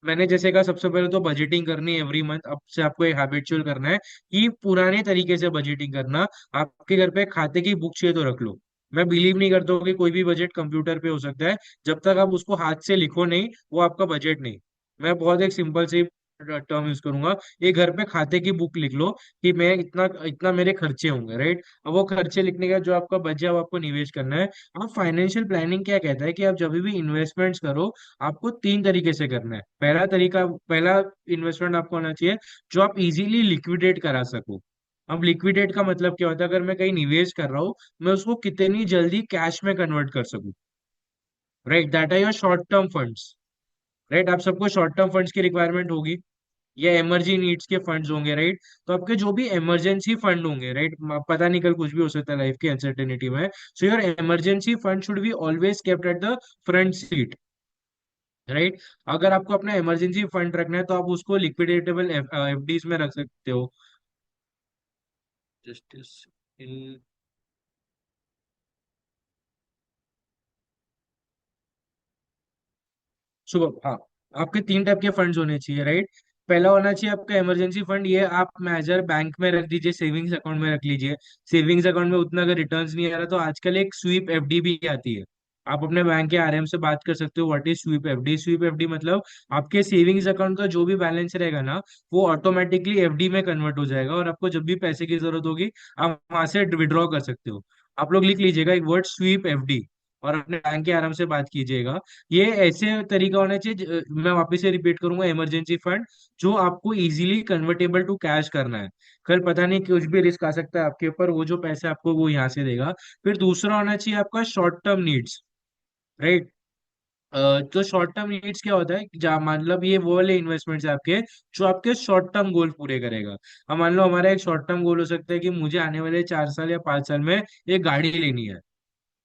Speaker 3: मैंने जैसे कहा, सबसे पहले तो बजटिंग करनी है एवरी मंथ, अब से आपको एक हैबिचुअल करना है कि पुराने तरीके से बजटिंग करना। आपके घर पे खाते की बुक चाहिए तो रख लो। मैं बिलीव नहीं करता हूँ कि कोई भी बजट कंप्यूटर पे हो सकता है, जब तक आप उसको हाथ से लिखो नहीं, वो आपका बजट नहीं। मैं बहुत एक सिंपल सी टर्म यूज करूंगा, ये घर पे खाते की बुक लिख लो कि मैं इतना इतना मेरे खर्चे होंगे। राइट, अब वो खर्चे लिखने का जो आपका बचा वो आपको निवेश करना है। अब फाइनेंशियल प्लानिंग क्या कहता है कि आप जब भी इन्वेस्टमेंट्स करो, आपको 3 तरीके से करना है। पहला इन्वेस्टमेंट आपको होना चाहिए जो आप इजीली लिक्विडेट करा सको। अब लिक्विडेट का मतलब क्या होता है, अगर मैं कहीं निवेश कर रहा हूँ, मैं उसको कितनी जल्दी कैश में कन्वर्ट कर सकूं। Right, that are your short term funds. Right, आप सबको शॉर्ट टर्म फंड्स की रिक्वायरमेंट होगी, या इमरजेंसी नीड्स के फंड्स होंगे। राइट, तो आपके जो भी इमरजेंसी फंड होंगे, राइट, पता नहीं कल कुछ भी हो सकता है लाइफ की अनसर्टेनिटी में, so your emergency fund should be always kept at the front seat. Right. अगर आपको अपना इमरजेंसी फंड रखना है तो आप उसको लिक्विडेटेबल एफडीज में रख सकते हो। जस्टिस इन सुबह, हाँ। आपके तीन टाइप के फंड्स होने चाहिए, राइट। पहला होना चाहिए आपका इमरजेंसी फंड, ये आप मेजर बैंक में रख दीजिए, सेविंग्स अकाउंट में रख लीजिए। सेविंग्स अकाउंट में उतना अगर रिटर्न्स नहीं आ रहा तो आजकल एक स्वीप एफडी भी आती है। आप अपने बैंक के आरएम से बात कर सकते हो what is sweep FD. Sweep FD मतलब आपके सेविंग्स अकाउंट का जो भी बैलेंस रहेगा ना, वो ऑटोमेटिकली एफडी में कन्वर्ट हो जाएगा, और आपको जब भी पैसे की जरूरत होगी आप वहां से विड्रॉ कर सकते हो। आप लोग लिख लीजिएगा एक वर्ड, स्वीप एफडी, और अपने बैंक के आराम से बात कीजिएगा। ये ऐसे तरीका होना चाहिए मैं वापस से रिपीट करूंगा, इमरजेंसी फंड जो आपको इजीली कन्वर्टेबल टू कैश करना है। कल पता नहीं कुछ भी रिस्क आ सकता है आपके ऊपर, वो जो पैसे आपको वो यहाँ से देगा। फिर दूसरा होना चाहिए आपका शॉर्ट टर्म नीड्स, राइट। तो शॉर्ट टर्म नीड्स क्या होता है, जहाँ मतलब ये वो वाले इन्वेस्टमेंट्स है आपके जो आपके शॉर्ट टर्म गोल पूरे करेगा। अब मान लो हमारा एक शॉर्ट टर्म गोल हो सकता है कि मुझे आने वाले 4 साल या 5 साल में एक गाड़ी लेनी है,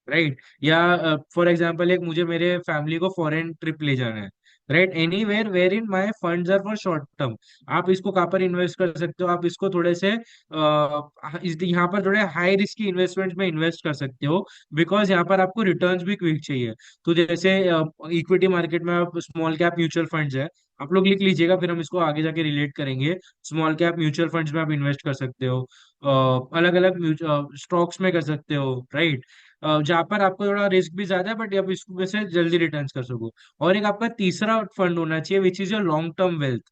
Speaker 3: राइट। या फॉर एग्जाम्पल एक मुझे मेरे फैमिली को फॉरेन ट्रिप ले जाना है, right. Anywhere wherein my funds are for short term. आप इसको कहाँ पर इन्वेस्ट कर सकते हो, आप इसको थोड़े से यहाँ पर थोड़े हाई रिस्क इन्वेस्टमेंट में इन्वेस्ट कर सकते हो, बिकॉज यहाँ पर आपको रिटर्न्स भी क्विक चाहिए। तो जैसे इक्विटी मार्केट में आप स्मॉल कैप म्यूचुअल फंड्स है, आप लोग लिख लीजिएगा, फिर हम इसको आगे जाके रिलेट करेंगे। स्मॉल कैप म्यूचुअल फंड्स में आप इन्वेस्ट कर सकते हो, अलग अलग स्टॉक्स में कर सकते हो, राइट। जहाँ पर आपको थोड़ा रिस्क भी ज्यादा है बट आप इसमें से जल्दी रिटर्न्स कर सको। और एक आपका तीसरा फंड होना चाहिए which is your long term wealth.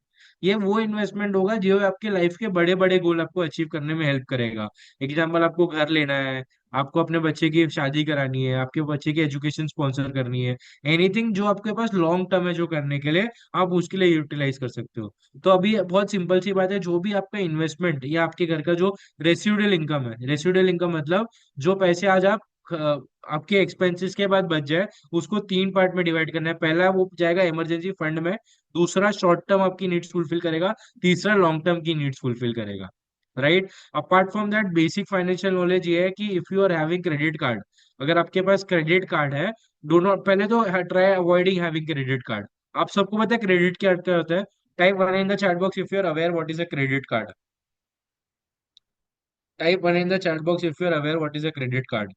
Speaker 3: ये वो इन्वेस्टमेंट होगा जो आपके लाइफ के बड़े बड़े गोल आपको अचीव करने में हेल्प करेगा। एग्जाम्पल, आपको घर लेना है, आपको अपने बच्चे की शादी करानी है, आपके बच्चे की एजुकेशन स्पॉन्सर करनी है, एनीथिंग जो आपके पास लॉन्ग टर्म है जो करने के लिए, आप उसके लिए यूटिलाइज कर सकते हो। तो अभी बहुत सिंपल सी बात है, जो भी आपका इन्वेस्टमेंट या आपके घर का जो रेसिडुअल इनकम है, रेसिडुअल इनकम मतलब जो पैसे आज आप आपके एक्सपेंसेस के बाद बच जाए, उसको तीन पार्ट में डिवाइड करना है। पहला वो जाएगा इमरजेंसी फंड में, दूसरा शॉर्ट टर्म आपकी नीड्स फुलफिल करेगा, तीसरा लॉन्ग टर्म की नीड्स फुलफिल करेगा, right. Apart from that basic financial knowledge ये है कि if you are having credit card, अगर आपके पास क्रेडिट कार्ड है, डो नॉट, पहले तो try avoiding having credit card. आप सबको पता है क्रेडिट कार्ड क्या होता है? Type one in the chat box if you are aware what is a credit card. Type one in the chat box if you are aware what is a credit card.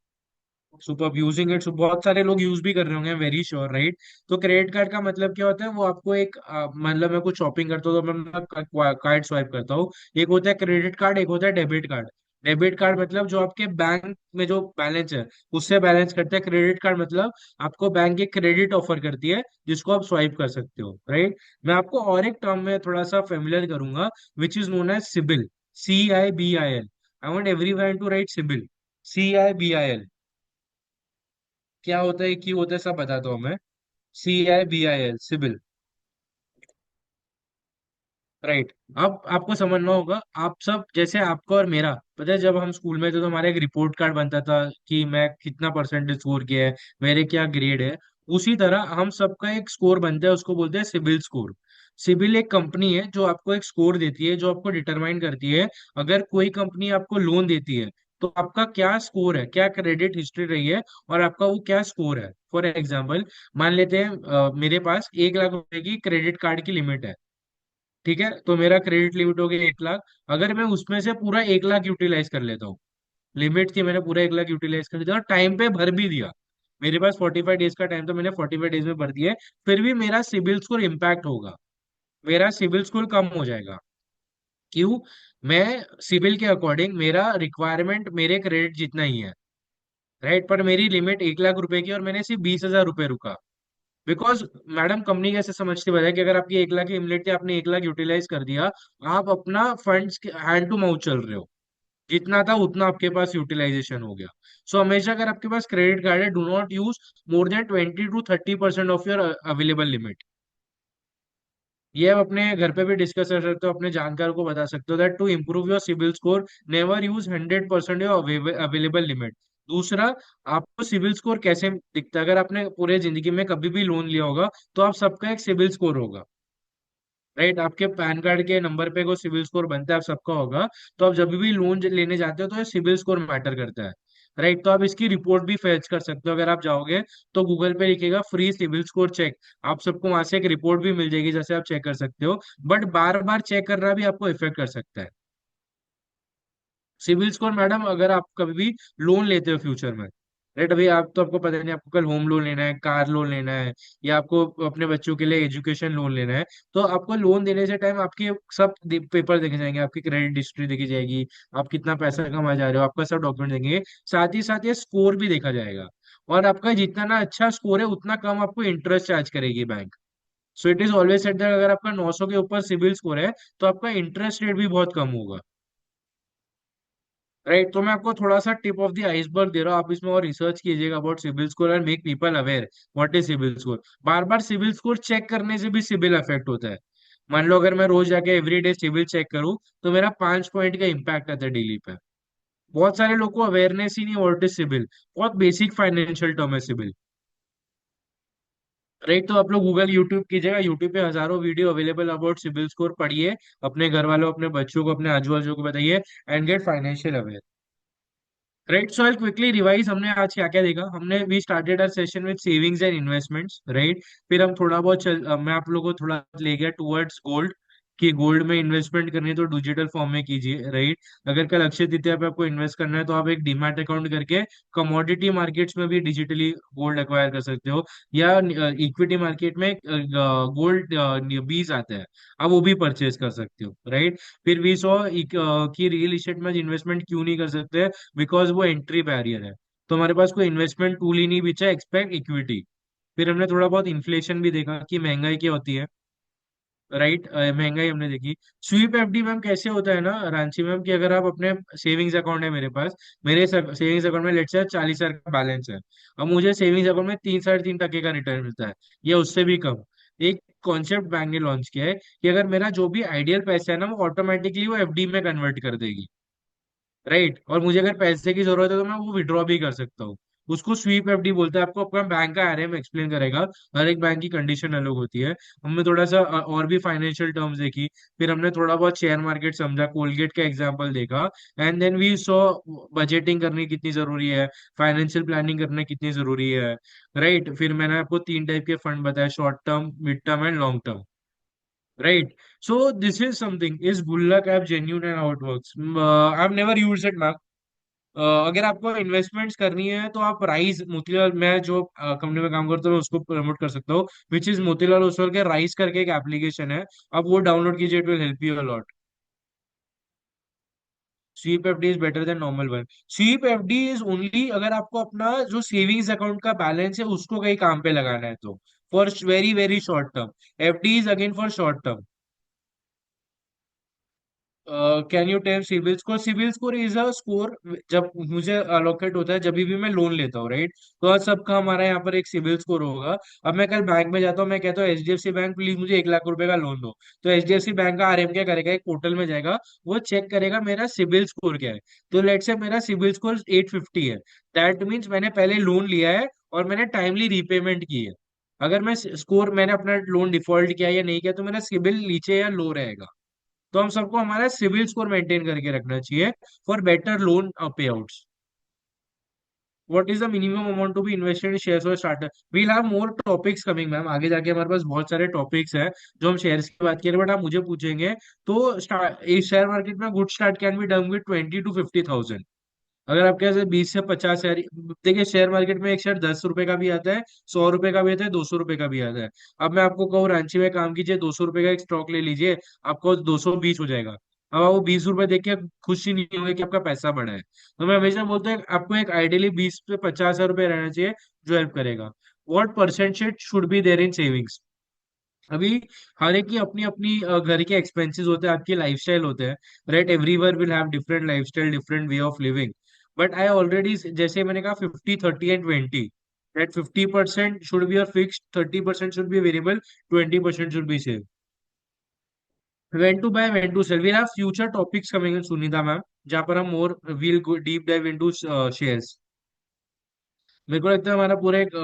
Speaker 3: Super using it, बहुत सारे लोग use भी कर रहे होंगे, very sure, right. तो credit card का मतलब क्या होता है, वो आपको एक मतलब मैं कुछ शॉपिंग करता हूँ तो मैं कार्ड स्वाइप करता हूँ। एक होता है क्रेडिट कार्ड, एक होता है डेबिट कार्ड। डेबिट कार्ड मतलब जो आपके बैंक में जो बैलेंस है उससे बैलेंस करता है। क्रेडिट कार्ड मतलब आपको बैंक एक क्रेडिट ऑफर करती है जिसको आप स्वाइप कर सकते हो, राइट। मैं आपको और एक टर्म में थोड़ा सा फेमिलियर करूंगा which is known as CIBIL, CIBIL। I want everyone to write CIBIL, CIBIL। क्या होता है, क्यों होता है, सब बताता हूँ मैं। CIBIL, CIBIL, right. अब आपको समझना होगा, आप सब जैसे आपको और मेरा पता है, जब हम स्कूल में थे तो हमारा एक रिपोर्ट कार्ड बनता था कि मैं कितना परसेंटेज स्कोर किया है, मेरे क्या ग्रेड है। उसी तरह हम सबका एक स्कोर बनता है, उसको बोलते हैं सिबिल स्कोर। सिबिल एक कंपनी है जो आपको एक स्कोर देती है, जो आपको डिटरमाइन करती है अगर कोई कंपनी आपको लोन देती है तो आपका क्या स्कोर है, क्या क्रेडिट हिस्ट्री रही है, और आपका वो क्या स्कोर है। फॉर एग्जाम्पल, मान लेते हैं मेरे पास 1 लाख रुपए की क्रेडिट कार्ड की लिमिट है, ठीक है। तो मेरा क्रेडिट लिमिट हो गया 1 लाख। अगर मैं उसमें से पूरा 1 लाख यूटिलाइज कर लेता हूँ, लिमिट थी, मैंने पूरा 1 लाख यूटिलाइज कर दिया और टाइम पे भर भी दिया, मेरे पास 45 डेज का टाइम था, मैंने 45 डेज में भर दिया, फिर भी मेरा सिबिल स्कोर इम्पैक्ट होगा, मेरा सिबिल स्कोर कम हो जाएगा। क्यों? मैं सिबिल के अकॉर्डिंग मेरा रिक्वायरमेंट मेरे क्रेडिट जितना ही है, राइट, पर मेरी लिमिट 1 लाख रुपए की और मैंने सिर्फ 20,000 रुपए रुका। बिकॉज मैडम कंपनी कैसे समझती बताया कि अगर आपकी 1 लाख की लिमिट थी, आपने 1 लाख यूटिलाइज कर दिया, आप अपना फंड्स हैंड टू माउथ चल रहे हो, जितना था उतना आपके पास यूटिलाइजेशन हो गया। सो हमेशा अगर आपके पास क्रेडिट कार्ड है, do not use more than 20 to 30% of your available limit. ये आप अपने घर पे भी डिस्कस कर सकते हो, अपने जानकार को बता सकते हो that to improve your CIBIL score never use 100% your available limit. दूसरा, आपको सिविल स्कोर कैसे दिखता है, अगर आपने पूरे जिंदगी में कभी भी लोन लिया होगा तो आप सबका एक सिविल स्कोर होगा, राइट। आपके पैन कार्ड के नंबर पे को सिविल स्कोर बनता है, आप सबका होगा। तो आप जब भी लोन लेने जाते हो तो ये सिविल स्कोर मैटर करता है। राइट। तो आप इसकी रिपोर्ट भी फेच कर सकते हो, अगर आप जाओगे तो गूगल पे लिखेगा फ्री सिविल स्कोर चेक, आप सबको वहां से एक रिपोर्ट भी मिल जाएगी जैसे आप चेक कर सकते हो। बट बार बार चेक करना भी आपको इफेक्ट कर सकता है। सिविल स्कोर मैडम, अगर आप कभी भी लोन लेते हो फ्यूचर में, राइट, अभी आप तो आपको पता नहीं आपको कल होम लोन लेना है, कार लोन लेना है, या आपको अपने बच्चों के लिए एजुकेशन लोन लेना है, तो आपको लोन देने से टाइम आपके सब पेपर देखे जाएंगे, आपकी क्रेडिट हिस्ट्री देखी जाएगी, आप कितना पैसा कमा जा रहे हो, आपका सब डॉक्यूमेंट देंगे। साथ ही साथ ये स्कोर भी देखा जाएगा, और आपका जितना ना अच्छा स्कोर है उतना कम आपको इंटरेस्ट चार्ज करेगी bank. So it is always said that अगर आपका 900 के ऊपर सिविल स्कोर है तो आपका इंटरेस्ट रेट भी बहुत कम होगा। राइट, तो मैं आपको थोड़ा सा टिप ऑफ द आइसबर्ग दे रहा हूँ, आप इसमें और रिसर्च कीजिएगा about CIBIL score and make people aware what is CIBIL score. बार बार सिविल स्कोर चेक करने से भी सिविल अफेक्ट होता है। मान लो अगर मैं रोज जाके एवरीडे सिविल चेक करूँ तो मेरा 5 पॉइंट का इम्पैक्ट आता है डेली पे। बहुत सारे लोग को अवेयरनेस ही नहीं व्हाट इज सिविल, बहुत बेसिक फाइनेंशियल टर्म है सिविल। राइट, तो आप लोग गूगल यूट्यूब कीजिएगा, यूट्यूब पे हजारों video available about CIBIL score, पढ़िए, अपने घर वालों अपने बच्चों को अपने आजू बाजू को बताइए and get financial aware. Right, so I quickly revise हमने आज क्या क्या देखा। हमने we started our session with savings and investments, right. फिर हम थोड़ा बहुत मैं आप लोगों को थोड़ा ले गया टुवर्ड्स गोल्ड, कि गोल्ड में इन्वेस्टमेंट करनी है तो डिजिटल फॉर्म में कीजिए, राइट। अगर कल अक्षय तृतीया पे आपको इन्वेस्ट करना है तो आप एक डीमैट अकाउंट करके कमोडिटी मार्केट्स में भी डिजिटली गोल्ड एक्वायर कर सकते हो, या इक्विटी मार्केट में गोल्ड बीज आता है, आप वो भी परचेज कर सकते हो, राइट। फिर वी सो कि रियल इस्टेट में इन्वेस्टमेंट क्यों नहीं कर सकते, बिकॉज वो एंट्री बैरियर है, तो हमारे पास कोई इन्वेस्टमेंट टूल ही नहीं बचा एक्सपेक्ट इक्विटी। फिर हमने थोड़ा बहुत इन्फ्लेशन भी देखा कि महंगाई क्या होती है, राइट, महंगाई हमने देखी। स्वीप एफडी मैम कैसे होता है ना रांची मैम, कि अगर आप अपने सेविंग्स अकाउंट है मेरे पास, मेरे सेविंग्स अकाउंट में लेट्स से 40,000 का बैलेंस है, अब मुझे सेविंग्स अकाउंट में 3 साढ़े 3% का रिटर्न मिलता है, या उससे भी कम। एक कॉन्सेप्ट बैंक ने लॉन्च किया है कि अगर मेरा जो भी आइडियल पैसा है ना वो ऑटोमेटिकली वो एफडी में कन्वर्ट कर देगी, राइट। और मुझे अगर पैसे की जरूरत है तो मैं वो विड्रॉ भी कर सकता हूँ। उसको स्वीप एफडी बोलते हैं, आपको अपना बैंक का आरएम एक्सप्लेन करेगा, हर एक बैंक की कंडीशन अलग होती है। हमने थोड़ा सा और भी फाइनेंशियल टर्म्स देखी, फिर हमने थोड़ा बहुत शेयर मार्केट समझा, कोलगेट का एग्जांपल देखा, and then we saw budgeting करनी कितनी जरूरी है, फाइनेंशियल प्लानिंग करना कितनी जरूरी है, राइट। फिर मैंने आपको 3 टाइप के फंड बताया, short term, mid term and long term, right. So this is something, is Gullak app genuine and how it works? I have never used it ma'am. अगर आपको इन्वेस्टमेंट्स करनी है तो आप राइज मोतीलाल, मैं जो कंपनी में काम करता हूँ मैं उसको प्रमोट कर सकता हूँ, विच इज मोतीलाल ओसवाल के राइज करके एक एप्लीकेशन है, आप वो डाउनलोड कीजिए, it will help you a lot. Sweep FD is better than normal one. Sweep FD is only अगर आपको अपना जो सेविंग्स अकाउंट का बैलेंस है उसको कहीं काम पे लगाना है तो, for very very short term. FD is again for short term. Can you tell CIBIL score? CIBIL score is a score जब मुझे अलोकेट होता है, जब भी मैं लोन लेता हूँ, राइट। तो आज सबका हमारा यहाँ पर एक सिविल स्कोर होगा। अब मैं कल बैंक में जाता हूँ, मैं कहता हूँ एचडीएफसी बैंक प्लीज मुझे 1 लाख रुपए का लोन दो, तो एचडीएफसी बैंक का आरएम क्या करेगा, एक पोर्टल में जाएगा, वो चेक करेगा मेरा सिविल स्कोर क्या है। तो लेट से मेरा सिविल स्कोर 850 है, दैट मीन्स मैंने पहले लोन लिया है और मैंने टाइमली रीपेमेंट की है। अगर मैं स्कोर मैंने अपना लोन डिफॉल्ट किया या नहीं किया तो मेरा सिविल नीचे या लो रहेगा। तो हम सबको हमारा सिविल स्कोर मेंटेन करके रखना चाहिए for better loan payouts. What is the minimum amount to be invested in shares और startup? We'll have more topics coming ma'am, आगे जाके हमारे पास बहुत सारे टॉपिक्स हैं जो हम शेयर्स की बात करें, बट आप मुझे पूछेंगे तो शेयर मार्केट में good start can be done with 20 to 50,000। अगर आपके पास 20 से 50 शेयर, देखिए शेयर मार्केट में एक शेयर 10 रुपए का भी आता है, 100 रुपए का भी आता है, 200 रुपए का भी आता है। अब मैं आपको कहूँ रांची में काम कीजिए, 200 रुपए का एक स्टॉक ले लीजिए, आपको 220 हो जाएगा। अब आप वो 20 रुपए देख के खुशी नहीं होगी कि आपका पैसा बढ़ा है। तो मैं हमेशा बोलता हूँ आपको एक आइडियली 20 से 50 हजार रुपए रहना चाहिए जो हेल्प करेगा। What percentage should be there in savings? अभी हर एक की अपनी अपनी घर के एक्सपेंसेस होते हैं, आपकी लाइफस्टाइल होते हैं, right. Everyone will have different lifestyle, different way of living. But I already, जैसे मैंने कहा 50 30 and 20, that 50% should be your fixed, 30% should be variable, 20% should be save. When to buy, when to sell, we have future topics coming in Sunita ma'am, जहाँ पर हम more we'll deep dive into shares. मेरे को लगता है हमारा पूरा एक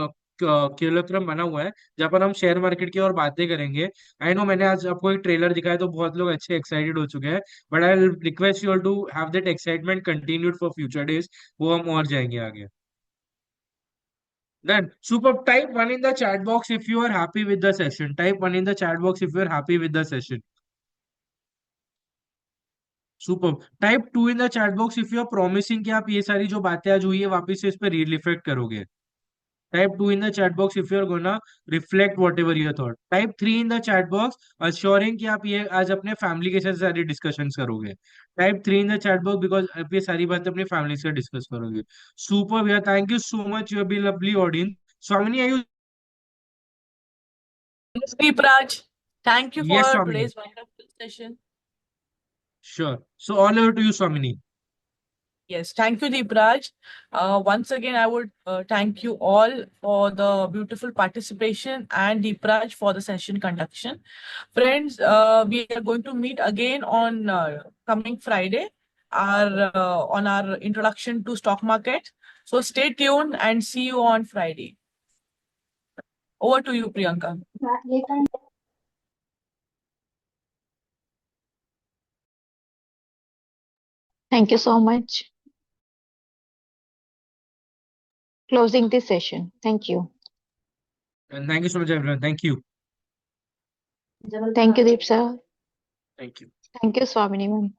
Speaker 3: क्यूलक्रम बना हुआ है जहाँ पर हम शेयर मार्केट की और बातें करेंगे। आई नो मैंने आज आपको एक ट्रेलर दिखाया तो बहुत लोग अच्छे एक्साइटेड हो चुके हैं, but I request you all to have that excitement continued for future days. वो हम और जाएंगे आगे। Done. Super. Type 1 in the chat box if you are happy with the session. Type 1 in the chat box if you are happy with the session. Super. Type 2 in the chat box if you are promising कि आप ये सारी जो बातें आज हुई है वापस से इस पे रिफ्लेक्ट करोगे। Type 2 in the chat box if you are gonna reflect whatever you thought. Type 3 in the chat box assuring कि आप ये आज अपने फैमिली के साथ सारी डिस्कशंस करोगे। Type 3 in the chat box because आप ये सारी बातें अपने फैमिली से डिस्कस करोगे। Super भैया, thank you so much. You have been lovely audience. Swamini, are you?
Speaker 2: Yes, Deepraj, thank you for
Speaker 3: Yes, Swamini.
Speaker 2: today's wonderful session.
Speaker 3: Sure. So all over to you, Swamini.
Speaker 2: Yes, thank you, Deepraj. Once again, I would thank you all for the beautiful participation and Deepraj for the session conduction. Friends, we are going to meet again on coming Friday on our introduction to stock market. So stay tuned and see you on Friday. Over to you, Priyanka.
Speaker 1: Thank you so much. Closing this session. Thank you.
Speaker 3: And thank you so much, everyone. Thank you.
Speaker 1: Thank you, Deep sir.
Speaker 3: Thank you.
Speaker 1: Thank you, Swamini ma'am.